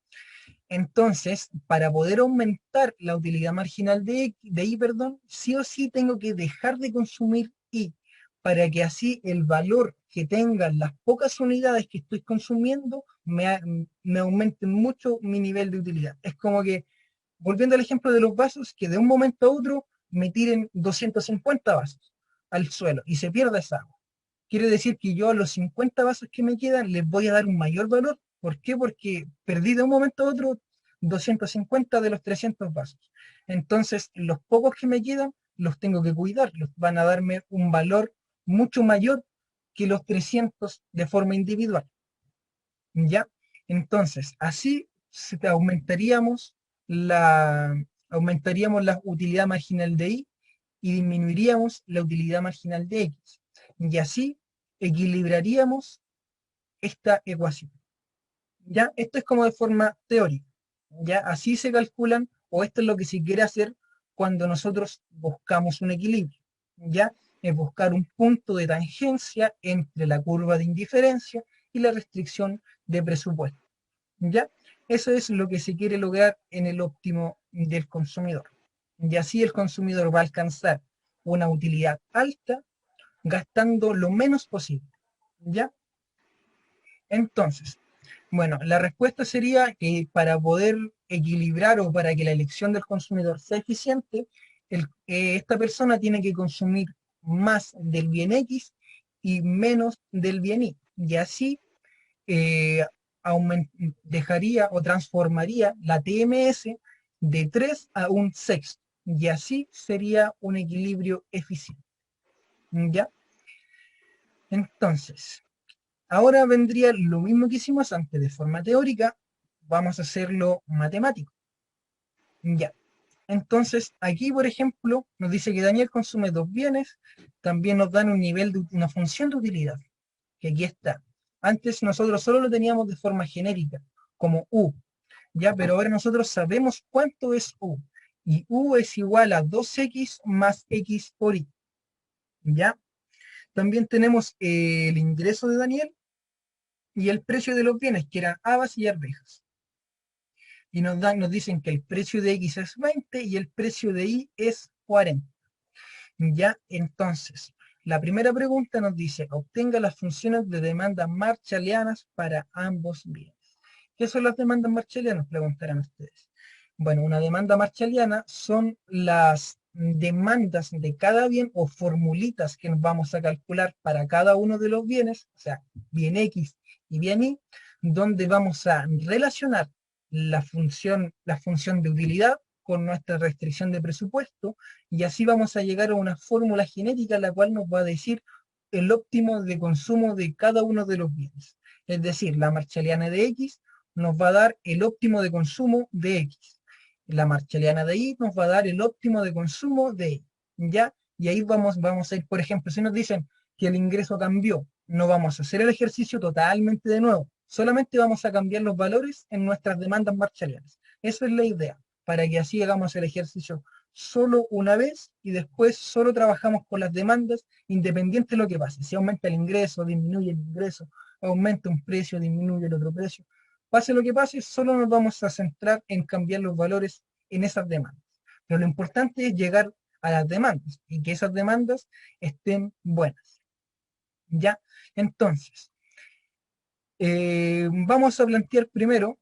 Entonces, para poder aumentar la utilidad marginal de y, sí o sí tengo que dejar de consumir y, para que así el valor que tengan las pocas unidades que estoy consumiendo me aumente mucho mi nivel de utilidad. Es como que, volviendo al ejemplo de los vasos, que de un momento a otro me tiren 250 vasos al suelo y se pierda esa agua. Quiere decir que yo a los 50 vasos que me quedan les voy a dar un mayor valor. ¿Por qué? Porque perdí de un momento a otro 250 de los 300 vasos. Entonces, los pocos que me quedan los tengo que cuidar. Van a darme un valor mucho mayor que los 300 de forma individual. ¿Ya? Entonces, así aumentaríamos la utilidad marginal de y disminuiríamos la utilidad marginal de x. Y así equilibraríamos esta ecuación. ¿Ya? Esto es como de forma teórica. ¿Ya? Así se calculan, o esto es lo que se quiere hacer cuando nosotros buscamos un equilibrio. ¿Ya? Es buscar un punto de tangencia entre la curva de indiferencia y la restricción de presupuesto. ¿Ya? Eso es lo que se quiere lograr en el óptimo del consumidor. Y así el consumidor va a alcanzar una utilidad alta gastando lo menos posible. ¿Ya? Entonces, bueno, la respuesta sería que para poder equilibrar o para que la elección del consumidor sea eficiente, esta persona tiene que consumir más del bien X y menos del bien Y. Y así eh, dejaría o transformaría la TMS de 3 a un sexto. Y así sería un equilibrio eficiente. ¿Ya? Entonces, ahora vendría lo mismo que hicimos antes de forma teórica, vamos a hacerlo matemático. Ya. Entonces, aquí, por ejemplo, nos dice que Daniel consume 2 bienes, también nos dan un nivel de una función de utilidad, que aquí está. Antes nosotros solo lo teníamos de forma genérica, como U, ya, pero ahora nosotros sabemos cuánto es U, y U es igual a 2x más x por y, ya. También tenemos el ingreso de Daniel, y el precio de los bienes, que eran habas y arvejas. Y nos dicen que el precio de X es 20 y el precio de Y es 40. Ya, entonces, la primera pregunta nos dice, obtenga las funciones de demanda marshallianas para ambos bienes. ¿Qué son las demandas marshallianas? Preguntarán ustedes. Bueno, una demanda marshalliana son las demandas de cada bien o formulitas que nos vamos a calcular para cada uno de los bienes, o sea, bien X y bien Y, donde vamos a relacionar la función de utilidad con nuestra restricción de presupuesto, y así vamos a llegar a una fórmula genética la cual nos va a decir el óptimo de consumo de cada uno de los bienes. Es decir, la marshalliana de X nos va a dar el óptimo de consumo de X. La marshalliana de Y nos va a dar el óptimo de consumo de Y. ¿Ya? Y ahí vamos a ir, por ejemplo, si nos dicen que el ingreso cambió, no vamos a hacer el ejercicio totalmente de nuevo. Solamente vamos a cambiar los valores en nuestras demandas marshallianas. Esa es la idea, para que así hagamos el ejercicio solo una vez y después solo trabajamos con las demandas independiente de lo que pase. Si aumenta el ingreso, disminuye el ingreso, aumenta un precio, disminuye el otro precio. Pase lo que pase, solo nos vamos a centrar en cambiar los valores en esas demandas. Pero lo importante es llegar a las demandas y que esas demandas estén buenas. ¿Ya? Entonces, vamos a plantear primero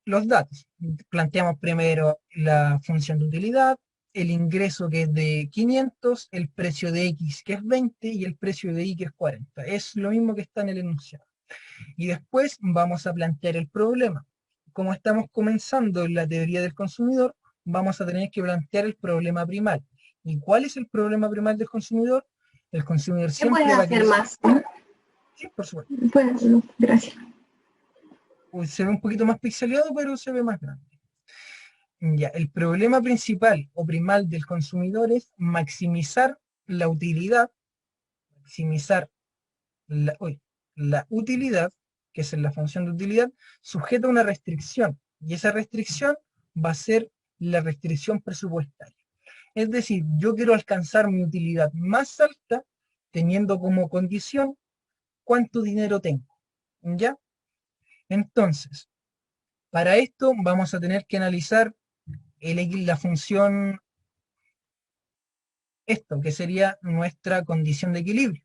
los datos. Planteamos primero la función de utilidad, el ingreso que es de 500, el precio de X que es 20 y el precio de Y que es 40. Es lo mismo que está en el enunciado. Y después vamos a plantear el problema. Como estamos comenzando en la teoría del consumidor, vamos a tener que plantear el problema primal. ¿Y cuál es el problema primal del consumidor? El consumidor ¿Qué puedes siempre va a hacer querer... más? Sí, por supuesto. Puedes hacerlo, gracias. Uy, se ve un poquito más pixeleado, pero se ve más grande. Ya, el problema principal o primal del consumidor es maximizar la utilidad, maximizar la utilidad, que es la función de utilidad, sujeta a una restricción. Y esa restricción va a ser la restricción presupuestaria. Es decir, yo quiero alcanzar mi utilidad más alta teniendo como condición cuánto dinero tengo. ¿Ya? Entonces, para esto vamos a tener que analizar la función esto, que sería nuestra condición de equilibrio.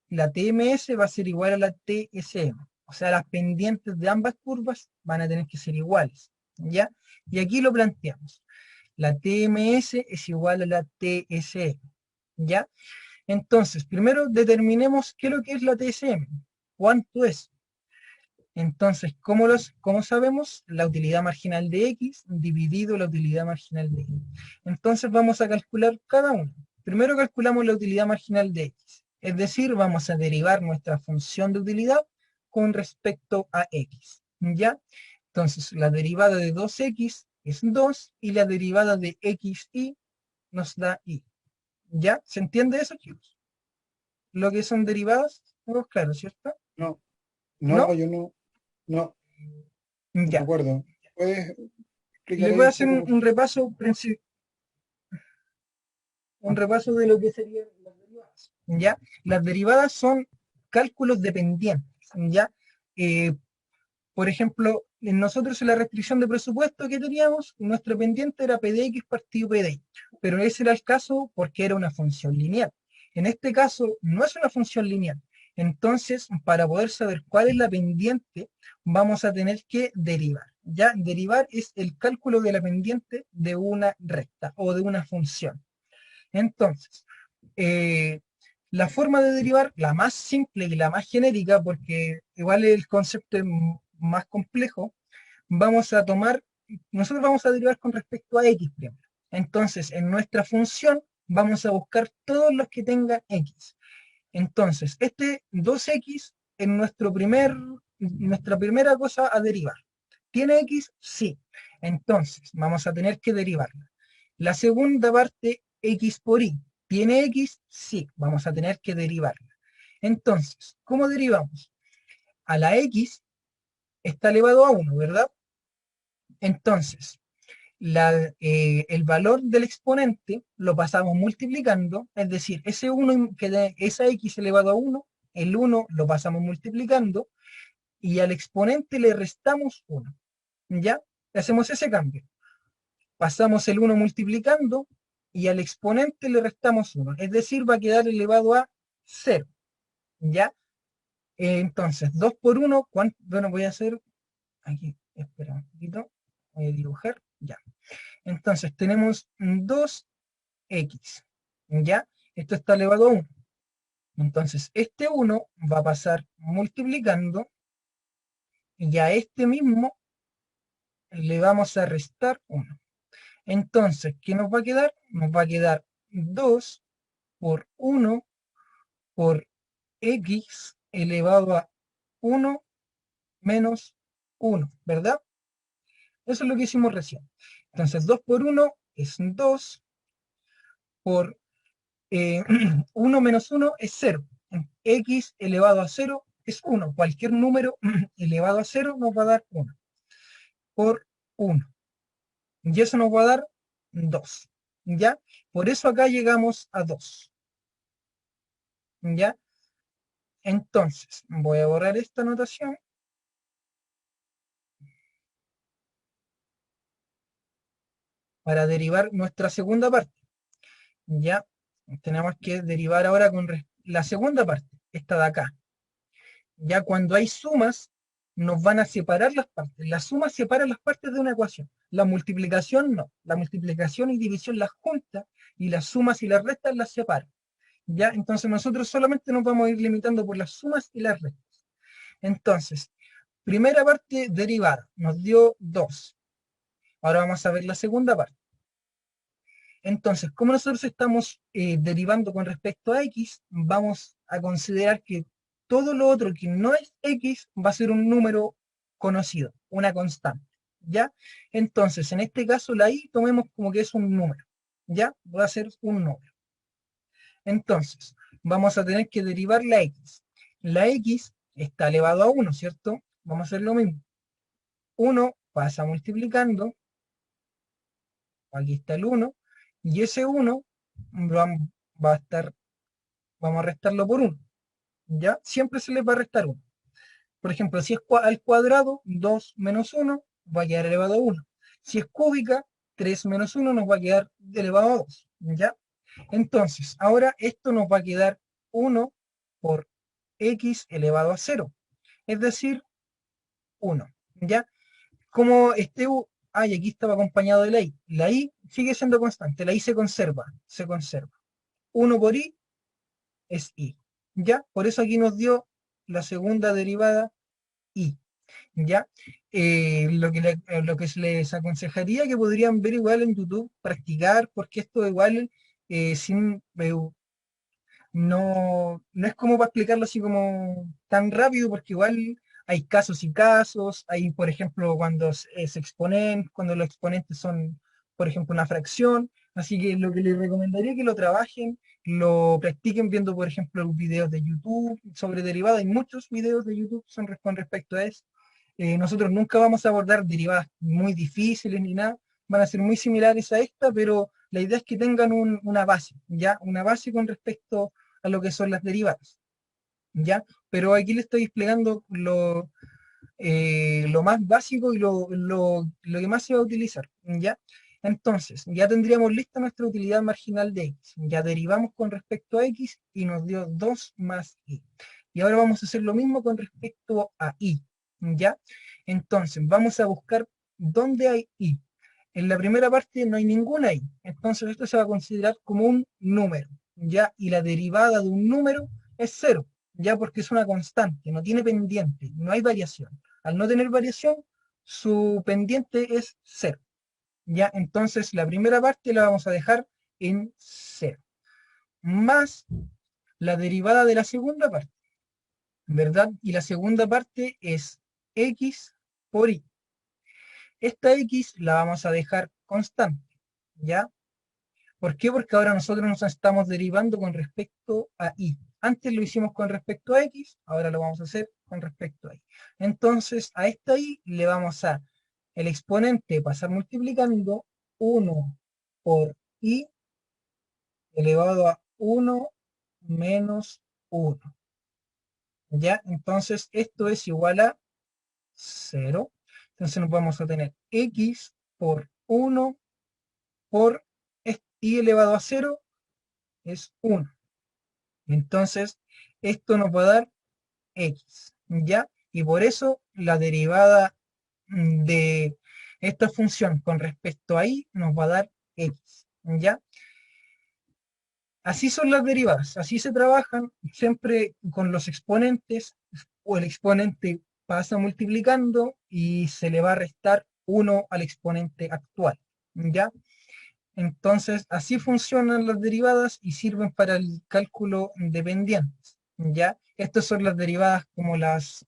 La TMS va a ser igual a la TSM. O sea, las pendientes de ambas curvas van a tener que ser iguales. ¿Ya? Y aquí lo planteamos. La TMS es igual a la TSM. ¿Ya? Entonces, primero determinemos qué es lo que es la TSM. ¿Cuánto es? Entonces, ¿cómo sabemos? La utilidad marginal de X dividido la utilidad marginal de Y. Entonces vamos a calcular cada uno. Primero calculamos la utilidad marginal de X. Es decir, vamos a derivar nuestra función de utilidad con respecto a X. ¿Ya? Entonces, la derivada de 2X es 2 y la derivada de XY nos da Y. ¿Ya? ¿Se entiende eso, chicos? Lo que son derivadas, ¿no? Claro, ¿cierto? No, ¿No? yo no me Ya. acuerdo. ¿Puedes explicar Les ahí voy a un hacer poco? un repaso de lo que serían las derivadas. ¿Ya? Las derivadas son cálculos dependientes. ¿Ya? Eh, por ejemplo, nosotros en la restricción de presupuesto que teníamos, nuestro pendiente era P de X partido P de Y. Pero ese era el caso porque era una función lineal. En este caso, no es una función lineal. Entonces, para poder saber cuál es la pendiente, vamos a tener que derivar. ¿Ya? Derivar es el cálculo de la pendiente de una recta o de una función. Entonces, eh, la forma de derivar, la más simple y la más genérica, porque igual el concepto es más complejo, nosotros vamos a derivar con respecto a X primero. Entonces, en nuestra función vamos a buscar todos los que tengan X. Entonces, este 2X es nuestra primera cosa a derivar. ¿Tiene X? Sí. Entonces, vamos a tener que derivarla. La segunda parte, X por Y. ¿Tiene X? Sí. Vamos a tener que derivarla. Entonces, ¿cómo derivamos? A la X está elevado a 1, ¿verdad? Entonces, el valor del exponente lo pasamos multiplicando, es decir, esa X elevado a 1, el 1 lo pasamos multiplicando y al exponente le restamos 1. ¿Ya? Hacemos ese cambio. Pasamos el 1 multiplicando y al exponente le restamos 1. Es decir, va a quedar elevado a 0. ¿Ya? Entonces, 2 por 1, ¿cuánto? Bueno, voy a hacer, aquí, espera un poquito, voy a dibujar, ya. Entonces, tenemos 2X, ¿ya? Esto está elevado a 1. Entonces, este 1 va a pasar multiplicando y a este mismo le vamos a restar 1. Entonces, ¿qué nos va a quedar? Nos va a quedar 2 por 1 por X elevado a 1 menos 1, ¿verdad? Eso es lo que hicimos recién. Entonces, 2 por 1 es 2 por 1 menos 1 es 0. X elevado a 0 es 1. Cualquier número elevado a 0 nos va a dar 1 por 1. Y eso nos va a dar 2. ¿Ya? Por eso acá llegamos a 2. ¿Ya? Entonces, voy a borrar esta anotación. Para derivar nuestra segunda parte. Ya tenemos que derivar ahora con la segunda parte, esta de acá. Ya cuando hay sumas, nos van a separar las partes. La suma separa las partes de una ecuación. La multiplicación no. La multiplicación y división las junta y las sumas y las restas las separa. ¿Ya? Entonces nosotros solamente nos vamos a ir limitando por las sumas y las restas. Entonces, primera parte derivada, nos dio 2. Ahora vamos a ver la segunda parte. Entonces, como nosotros estamos derivando con respecto a x, vamos a considerar que todo lo otro que no es x va a ser un número conocido, una constante, ¿ya? Entonces, en este caso, la y tomemos como que es un número, ¿ya? Va a ser un número. Entonces, vamos a tener que derivar la x. La x está elevado a 1, ¿cierto? Vamos a hacer lo mismo. 1 pasa multiplicando, aquí está el 1, y ese 1 va a estar, vamos a restarlo por 1, ¿ya? Siempre se le va a restar 1. Por ejemplo, si es al cuadrado, 2 menos 1 va a quedar elevado a 1. Si es cúbica, 3 menos 1 nos va a quedar elevado a 2, ¿ya? Entonces, ahora esto nos va a quedar 1 por x elevado a 0, es decir, 1, ¿ya? Como este y aquí estaba acompañado de la i sigue siendo constante, la i se conserva. 1 por i es i, ¿ya? Por eso aquí nos dio la segunda derivada i, ¿ya? Lo que les aconsejaría que podrían ver igual en YouTube, practicar, porque esto igual no es como para explicarlo así como tan rápido, porque igual hay casos y casos, hay por ejemplo cuando se exponen, cuando los exponentes son, por ejemplo, una fracción, así que lo que les recomendaría es que lo trabajen, lo practiquen viendo, por ejemplo, videos de YouTube sobre derivadas, hay muchos videos de YouTube con respecto a eso. Nosotros nunca vamos a abordar derivadas muy difíciles ni nada, van a ser muy similares a esta, pero la idea es que tengan una base, ¿ya? Una base con respecto a lo que son las derivadas, ¿ya? Pero aquí le estoy explicando lo más básico y lo que más se va a utilizar, ¿ya? Entonces, ya tendríamos lista nuestra utilidad marginal de x, ya derivamos con respecto a x y nos dio 2 más y. Y ahora vamos a hacer lo mismo con respecto a y, ¿ya? Entonces, vamos a buscar dónde hay y. En la primera parte no hay ninguna y, entonces esto se va a considerar como un número, ¿ya? Y la derivada de un número es 0, ya porque es una constante, no tiene pendiente, no hay variación. Al no tener variación, su pendiente es 0, ¿ya? Entonces la primera parte la vamos a dejar en 0, más la derivada de la segunda parte, ¿verdad? Y la segunda parte es x por y. Esta x la vamos a dejar constante, ¿ya? ¿Por qué? Porque ahora nosotros nos estamos derivando con respecto a y. Antes lo hicimos con respecto a x, ahora lo vamos a hacer con respecto a y. Entonces, a esta y le vamos a el exponente pasar multiplicando 1 por y elevado a 1 menos 1. ¿Ya? Entonces, esto es igual a 0. Entonces nos vamos a tener x por 1 por y elevado a 0 es 1. Entonces, esto nos va a dar x, ¿ya? Y por eso la derivada de esta función con respecto a y nos va a dar x, ¿ya? Así son las derivadas, así se trabajan siempre con los exponentes, o el exponente pasa multiplicando y se le va a restar 1 al exponente actual, ¿ya? Entonces, así funcionan las derivadas y sirven para el cálculo de pendientes, ¿ya? Estas son las derivadas como las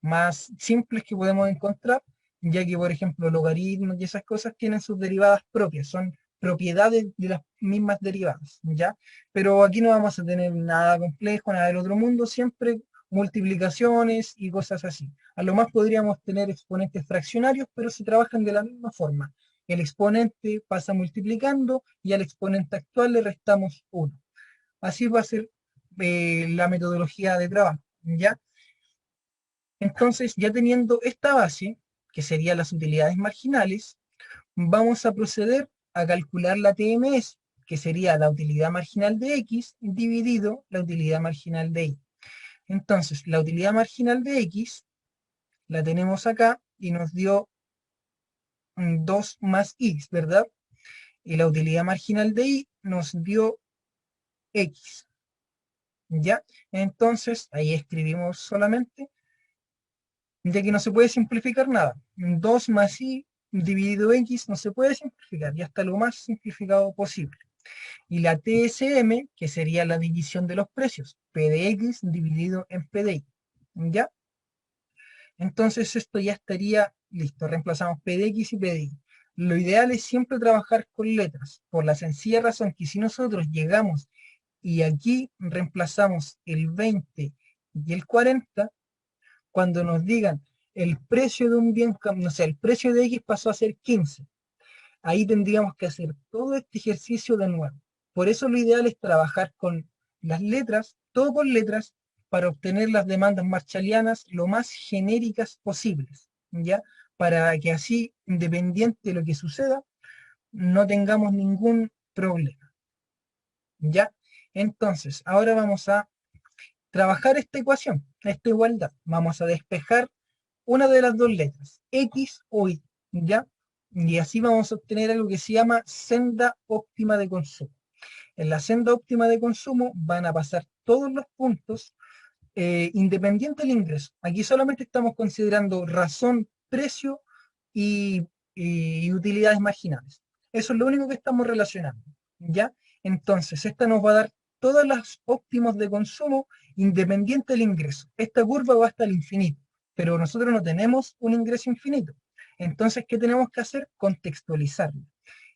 más simples que podemos encontrar, ya que, por ejemplo, logaritmos y esas cosas tienen sus derivadas propias, son propiedades de las mismas derivadas, ¿ya? Pero aquí no vamos a tener nada complejo, nada del otro mundo, siempre multiplicaciones y cosas así. A lo más podríamos tener exponentes fraccionarios, pero se trabajan de la misma forma. El exponente pasa multiplicando y al exponente actual le restamos 1. Así va a ser la metodología de trabajo, ¿ya? Entonces, ya teniendo esta base, que serían las utilidades marginales, vamos a proceder a calcular la TMS, que sería la utilidad marginal de x dividido la utilidad marginal de y. Entonces, la utilidad marginal de x la tenemos acá y nos dio 2 más y, ¿verdad? Y la utilidad marginal de y nos dio x, ¿ya? Entonces, ahí escribimos solamente, ya que no se puede simplificar nada. 2 más y dividido x no se puede simplificar, ya está lo más simplificado posible. Y la TSM, que sería la división de los precios, P de X dividido en P de Y, ¿ya? Entonces esto ya estaría listo, reemplazamos P de X y P de Y. Lo ideal es siempre trabajar con letras, por la sencilla razón que si nosotros llegamos y aquí reemplazamos el 20 y el 40, cuando nos digan el precio de un bien, no sé, el precio de X pasó a ser 15, ahí tendríamos que hacer todo este ejercicio de nuevo. Por eso lo ideal es trabajar con las letras, todo con letras, para obtener las demandas marshallianas lo más genéricas posibles, ¿ya? Para que así, independiente de lo que suceda, no tengamos ningún problema, ¿ya? Entonces, ahora vamos a trabajar esta ecuación, esta igualdad. Vamos a despejar una de las dos letras, X o Y, ¿ya? Y así vamos a obtener algo que se llama senda óptima de consumo. En la senda óptima de consumo van a pasar todos los puntos independiente del ingreso. Aquí solamente estamos considerando razón, precio y utilidades marginales. Eso es lo único que estamos relacionando, ¿ya? Entonces, esta nos va a dar todas las óptimos de consumo independiente del ingreso. Esta curva va hasta el infinito, pero nosotros no tenemos un ingreso infinito. Entonces, ¿qué tenemos que hacer? Contextualizarla.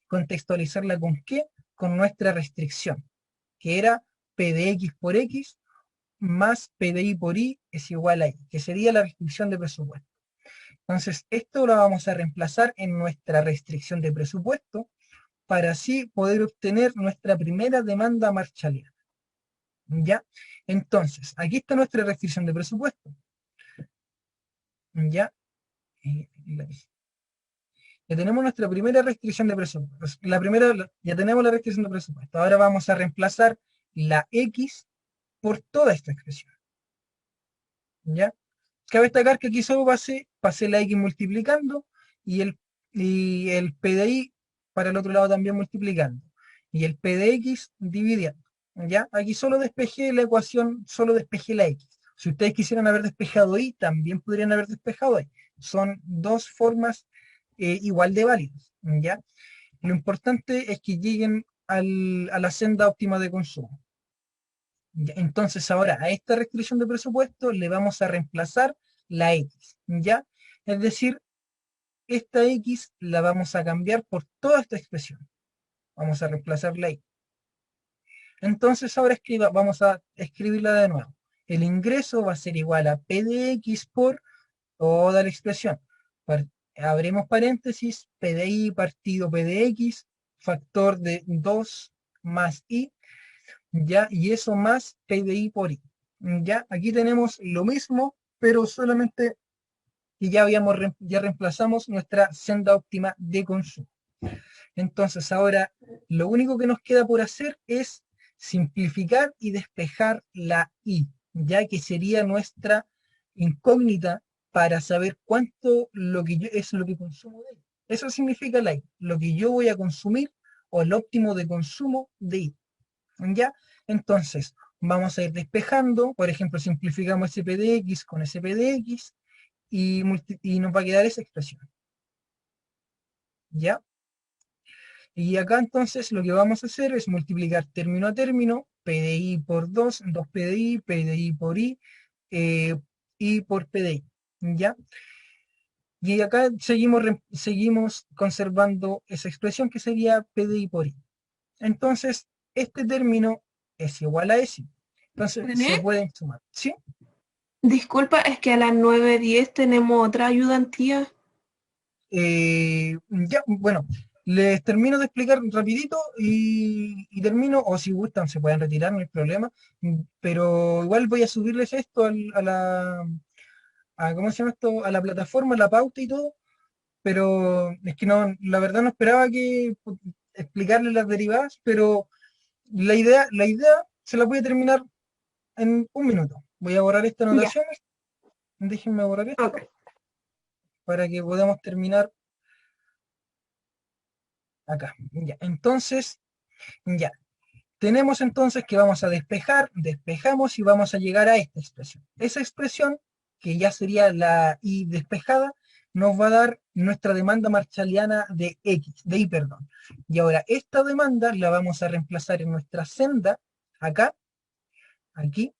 ¿Contextualizarla con qué? Con nuestra restricción, que era P de X por X más P de I por I es igual a I, que sería la restricción de presupuesto. Entonces, esto lo vamos a reemplazar en nuestra restricción de presupuesto para así poder obtener nuestra primera demanda marshalliana. ¿Ya? Entonces, aquí está nuestra restricción de presupuesto. ¿Ya? Ya tenemos nuestra primera restricción de presupuesto. Ya tenemos la restricción de presupuesto. Ahora vamos a reemplazar la X por toda esta expresión. ¿Ya? Cabe destacar que aquí solo pasé la X multiplicando y el P de I para el otro lado también multiplicando. Y el P de X dividiendo. ¿Ya? Aquí solo despejé la ecuación, solo despejé la X. Si ustedes quisieran haber despejado Y, también podrían haber despejado Y. Son dos formas igual de válidas. ¿Ya? Lo importante es que lleguen a la senda óptima de consumo. Entonces ahora a esta restricción de presupuesto le vamos a reemplazar la X, ¿ya? Es decir, esta X la vamos a cambiar por toda esta expresión. Vamos a reemplazar la X. Entonces ahora vamos a escribirla de nuevo. El ingreso va a ser igual a P de X por toda la expresión. Abrimos paréntesis, P de I partido P de X, factor de 2 más I, ¿ya? Y eso más P de I por I. ¿Ya? Aquí tenemos lo mismo, pero solamente que ya reemplazamos nuestra senda óptima de consumo. Entonces ahora lo único que nos queda por hacer es simplificar y despejar la I, ya que sería nuestra incógnita para saber cuánto es lo que consumo de I. Eso significa la I, lo que yo voy a consumir o el óptimo de consumo de I. ¿Ya? Entonces, vamos a ir despejando, por ejemplo, simplificamos SP de X con SP de X y nos va a quedar esa expresión. ¿Ya? Y acá entonces lo que vamos a hacer es multiplicar término a término, P de I por 2, 2P de I, P de I por I, I por P de I. ¿Ya? Y acá seguimos conservando esa expresión que sería P de I por I. Entonces, este término es igual a S. Entonces, ¿René? se pueden sumar. ¿Sí? Disculpa, es que a las 9:10 tenemos otra ayudantía. Ya, bueno, les termino de explicar rapidito y termino, o si gustan se pueden retirar, no hay problema, pero igual voy a subirles esto ¿cómo se llama esto? A la plataforma, la pauta y todo, pero es que no, la verdad no esperaba que explicarles las derivadas, pero la idea se la voy a terminar en un minuto. Voy a borrar esta Ya, anotación, déjenme borrar esto. ok. para que podamos terminar acá. Ya, entonces, ya. Tenemos entonces que vamos a despejar, despejamos y vamos a llegar a esta expresión. Esa expresión, que ya sería la y despejada, nos va a dar nuestra demanda marshalliana de X, de Y, perdón. Y ahora esta demanda la vamos a reemplazar en nuestra senda, acá, aquí,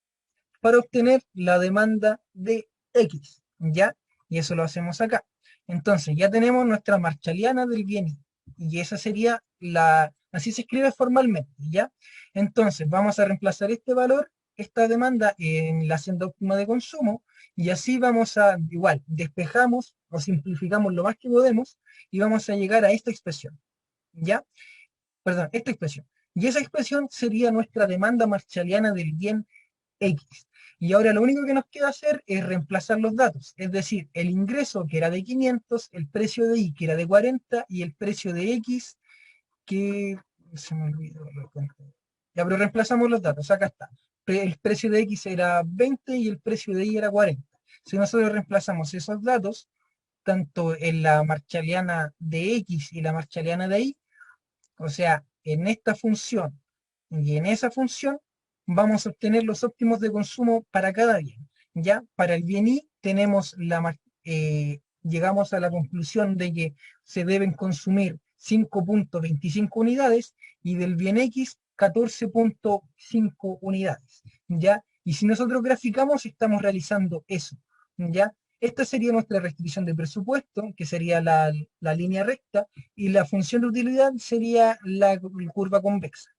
para obtener la demanda de X, ¿ya? Y eso lo hacemos acá. Entonces ya tenemos nuestra marshalliana del bien y esa sería la, así se escribe formalmente, ¿ya? Entonces vamos a reemplazar este valor, esta demanda en la senda óptima de consumo y así vamos a, igual, despejamos o simplificamos lo más que podemos y vamos a llegar a esta expresión, ¿ya? Perdón, esta expresión. Y esa expresión sería nuestra demanda marshalliana del bien X. Y ahora lo único que nos queda hacer es reemplazar los datos, es decir, el ingreso que era de 500, el precio de Y que era de 40 y el precio de X que se me olvidó. Ya, pero reemplazamos los datos, acá está. El precio de X era 20 y el precio de Y era 40. Si nosotros reemplazamos esos datos, tanto en la marshalliana de X y la marshalliana de Y, o sea, en esta función y en esa función, vamos a obtener los óptimos de consumo para cada bien. Ya para el bien Y tenemos llegamos a la conclusión de que se deben consumir 5.25 unidades y del bien X 14.5 unidades. ¿Ya? Y si nosotros graficamos, estamos realizando eso. ¿Ya? Esta sería nuestra restricción de presupuesto, que sería la línea recta, y la función de utilidad sería la curva convexa.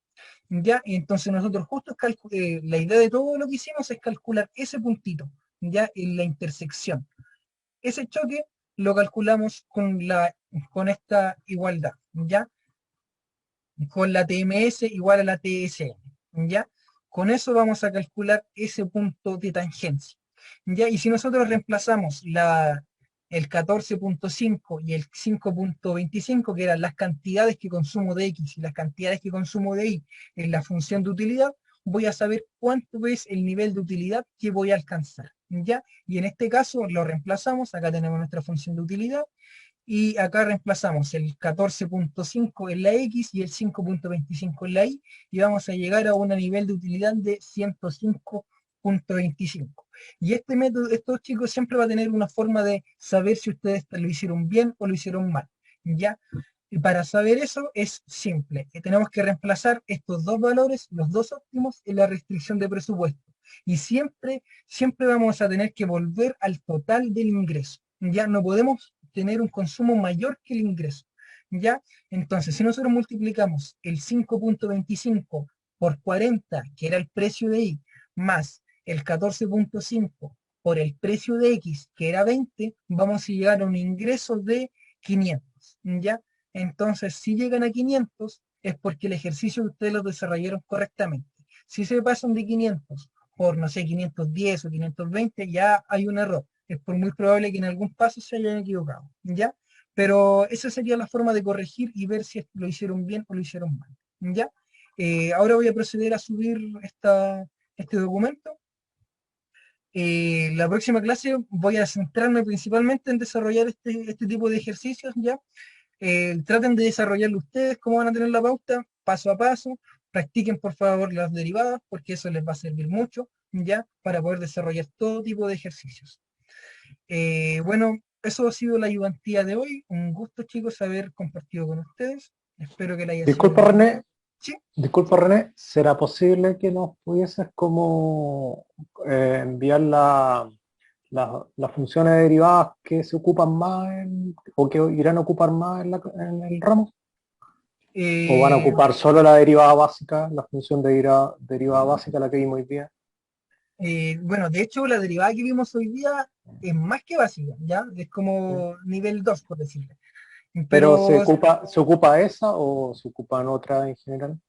¿Ya? Y entonces nosotros justo la idea de todo lo que hicimos es calcular ese puntito, ya en la intersección. Ese choque lo calculamos con esta igualdad, ¿ya? Con la TMS igual a la TSM, ¿ya? Con eso vamos a calcular ese punto de tangencia, ¿ya? Y si nosotros reemplazamos el 14.5 y el 5.25, que eran las cantidades que consumo de X y las cantidades que consumo de Y en la función de utilidad, voy a saber cuánto es el nivel de utilidad que voy a alcanzar, ¿ya? Y en este caso lo reemplazamos, acá tenemos nuestra función de utilidad, y acá reemplazamos el 14.5 en la X y el 5.25 en la Y, y vamos a llegar a un nivel de utilidad de 105.25. Y este método, estos chicos siempre va a tener una forma de saber si ustedes lo hicieron bien o lo hicieron mal, ¿ya? Y para saber eso es simple, tenemos que reemplazar estos dos valores, los dos óptimos, en la restricción de presupuesto. Y siempre vamos a tener que volver al total del ingreso. Ya no podemos tener un consumo mayor que el ingreso, ¿ya? Entonces, si nosotros multiplicamos el 5.25 por 40, que era el precio de Y, más el 14.5 por el precio de X, que era 20, vamos a llegar a un ingreso de 500, ¿ya? Entonces, si llegan a 500, es porque el ejercicio de ustedes lo desarrollaron correctamente. Si se pasan de 500 por, no sé, 510 o 520, ya hay un error. Es por muy probable que en algún paso se hayan equivocado, ¿ya? Pero esa sería la forma de corregir y ver si lo hicieron bien o lo hicieron mal, ¿ya? Ahora voy a proceder a subir este documento. La próxima clase voy a centrarme principalmente en desarrollar este tipo de ejercicios, ¿ya? Traten de desarrollarlo ustedes, cómo van a tener la pauta, paso a paso. Practiquen por favor las derivadas, porque eso les va a servir mucho, ¿ya? Para poder desarrollar todo tipo de ejercicios. Bueno, eso ha sido la ayudantía de hoy. Un gusto, chicos, haber compartido con ustedes. Espero que la haya Disculpa, sido. René. Sí. Disculpa, René. ¿Será posible que nos pudieses como enviar las funciones derivadas que se ocupan más o que irán a ocupar más en el ramo? ¿O van a ocupar solo la derivada básica, la función de derivada básica, la que vimos hoy día? Bueno, de hecho, la derivada que vimos hoy día es más que básica, ¿ya? Es como nivel 2, por decirlo. ¿Pero Pero se ocupa esa o se ocupan otras en general?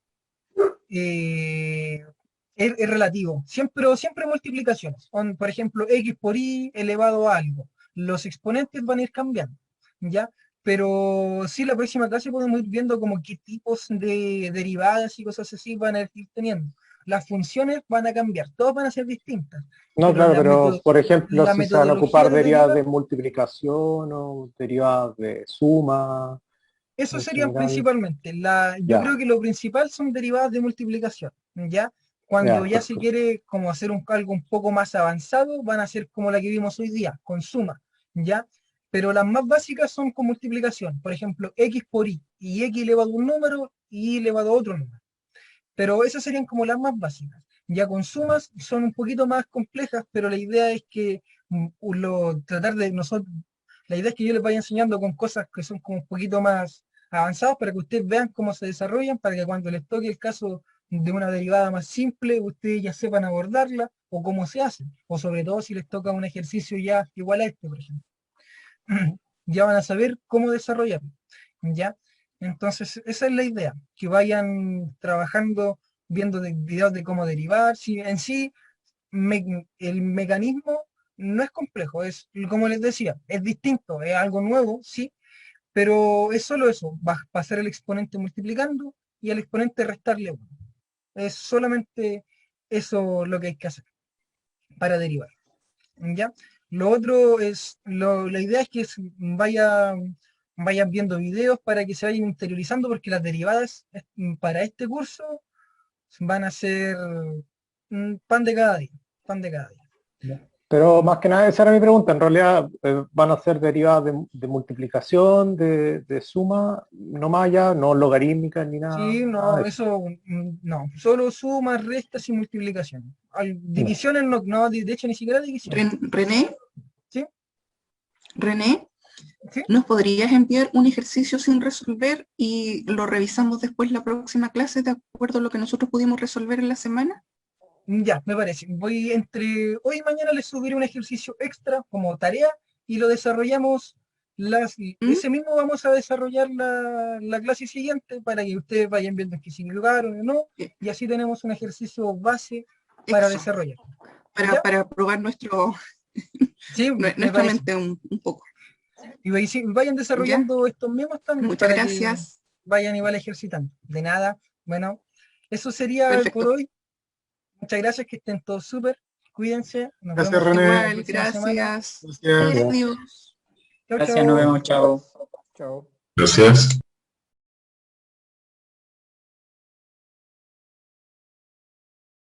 es relativo. Siempre multiplicaciones. Por ejemplo, X por Y elevado a algo. Los exponentes van a ir cambiando, ¿ya? Pero sí, la próxima clase podemos ir viendo como qué tipos de derivadas y cosas así van a ir teniendo. las funciones van a cambiar, todas van a ser distintas. No, Pero claro, la pero por ejemplo, la si se van a metodología ocupar de derivadas derivar, de multiplicación o derivadas de suma eso en serían general, principalmente. Yo ya, creo que lo principal son derivadas de multiplicación, ¿ya? Cuando ya, ya se perfecto. quiere como hacer algo un poco más avanzado, van a ser como la que vimos hoy día, con suma, ¿ya? Pero las más básicas son con multiplicación. Por ejemplo, x por y x elevado a un número, y elevado a otro número. Pero esas serían como las más básicas. Ya con sumas son un poquito más complejas, pero la idea es que tratar de nosotros, la idea es que yo les vaya enseñando con cosas que son como un poquito más avanzadas para que ustedes vean cómo se desarrollan, para que cuando les toque el caso de una derivada más simple, ustedes ya sepan abordarla o cómo se hace, o sobre todo si les toca un ejercicio ya igual a este, por ejemplo. Ya van a saber cómo desarrollarlo, ¿ya? Entonces, esa es la idea, que vayan trabajando, viendo videos de cómo derivar. Si en sí, el mecanismo no es complejo, es, como les decía, es distinto, es algo nuevo, sí, pero es solo eso, va a pasar el exponente multiplicando y al exponente restarle uno. Es solamente eso lo que hay que hacer para derivar. ¿Ya? Lo otro es, la idea es que vayan viendo videos para que se vayan interiorizando, porque las derivadas para este curso van a ser pan de cada día, pan de cada día. Pero más que nada esa era mi pregunta. En realidad van a ser derivadas de multiplicación, de suma, no maya, no logarítmicas ni nada, Sí, nada de no, eso. eso no, solo sumas, restas y multiplicaciones. Ya. Divisiones no, no, de hecho ni siquiera divisiones. René, ¿Sí? René, ¿Sí? ¿nos podrías enviar un ejercicio sin resolver y lo revisamos después la próxima clase de acuerdo a lo que nosotros pudimos resolver en la semana? Ya, me parece. Voy entre hoy y mañana les subiré un ejercicio extra como tarea y lo desarrollamos ¿Mm? ese mismo vamos a desarrollar la clase siguiente para que ustedes vayan viendo que si equivocaron o no, y así tenemos un ejercicio base para Eso, desarrollar. ¿Ya? para probar Sí, me nuestra parece. mente un poco. Y sí, vayan ¿Ya? desarrollando estos mismos también Muchas para que gracias. vayan igual ejercitando. De nada. Bueno, eso sería por Perfecto. hoy. Muchas gracias, que estén todos súper. Cuídense. Nos Gracias, vemos la René. Igual, próxima semana. gracias. Gracias. Ya. Adiós. Chao, Gracias, nos chao. vemos, chao. Chao. Gracias.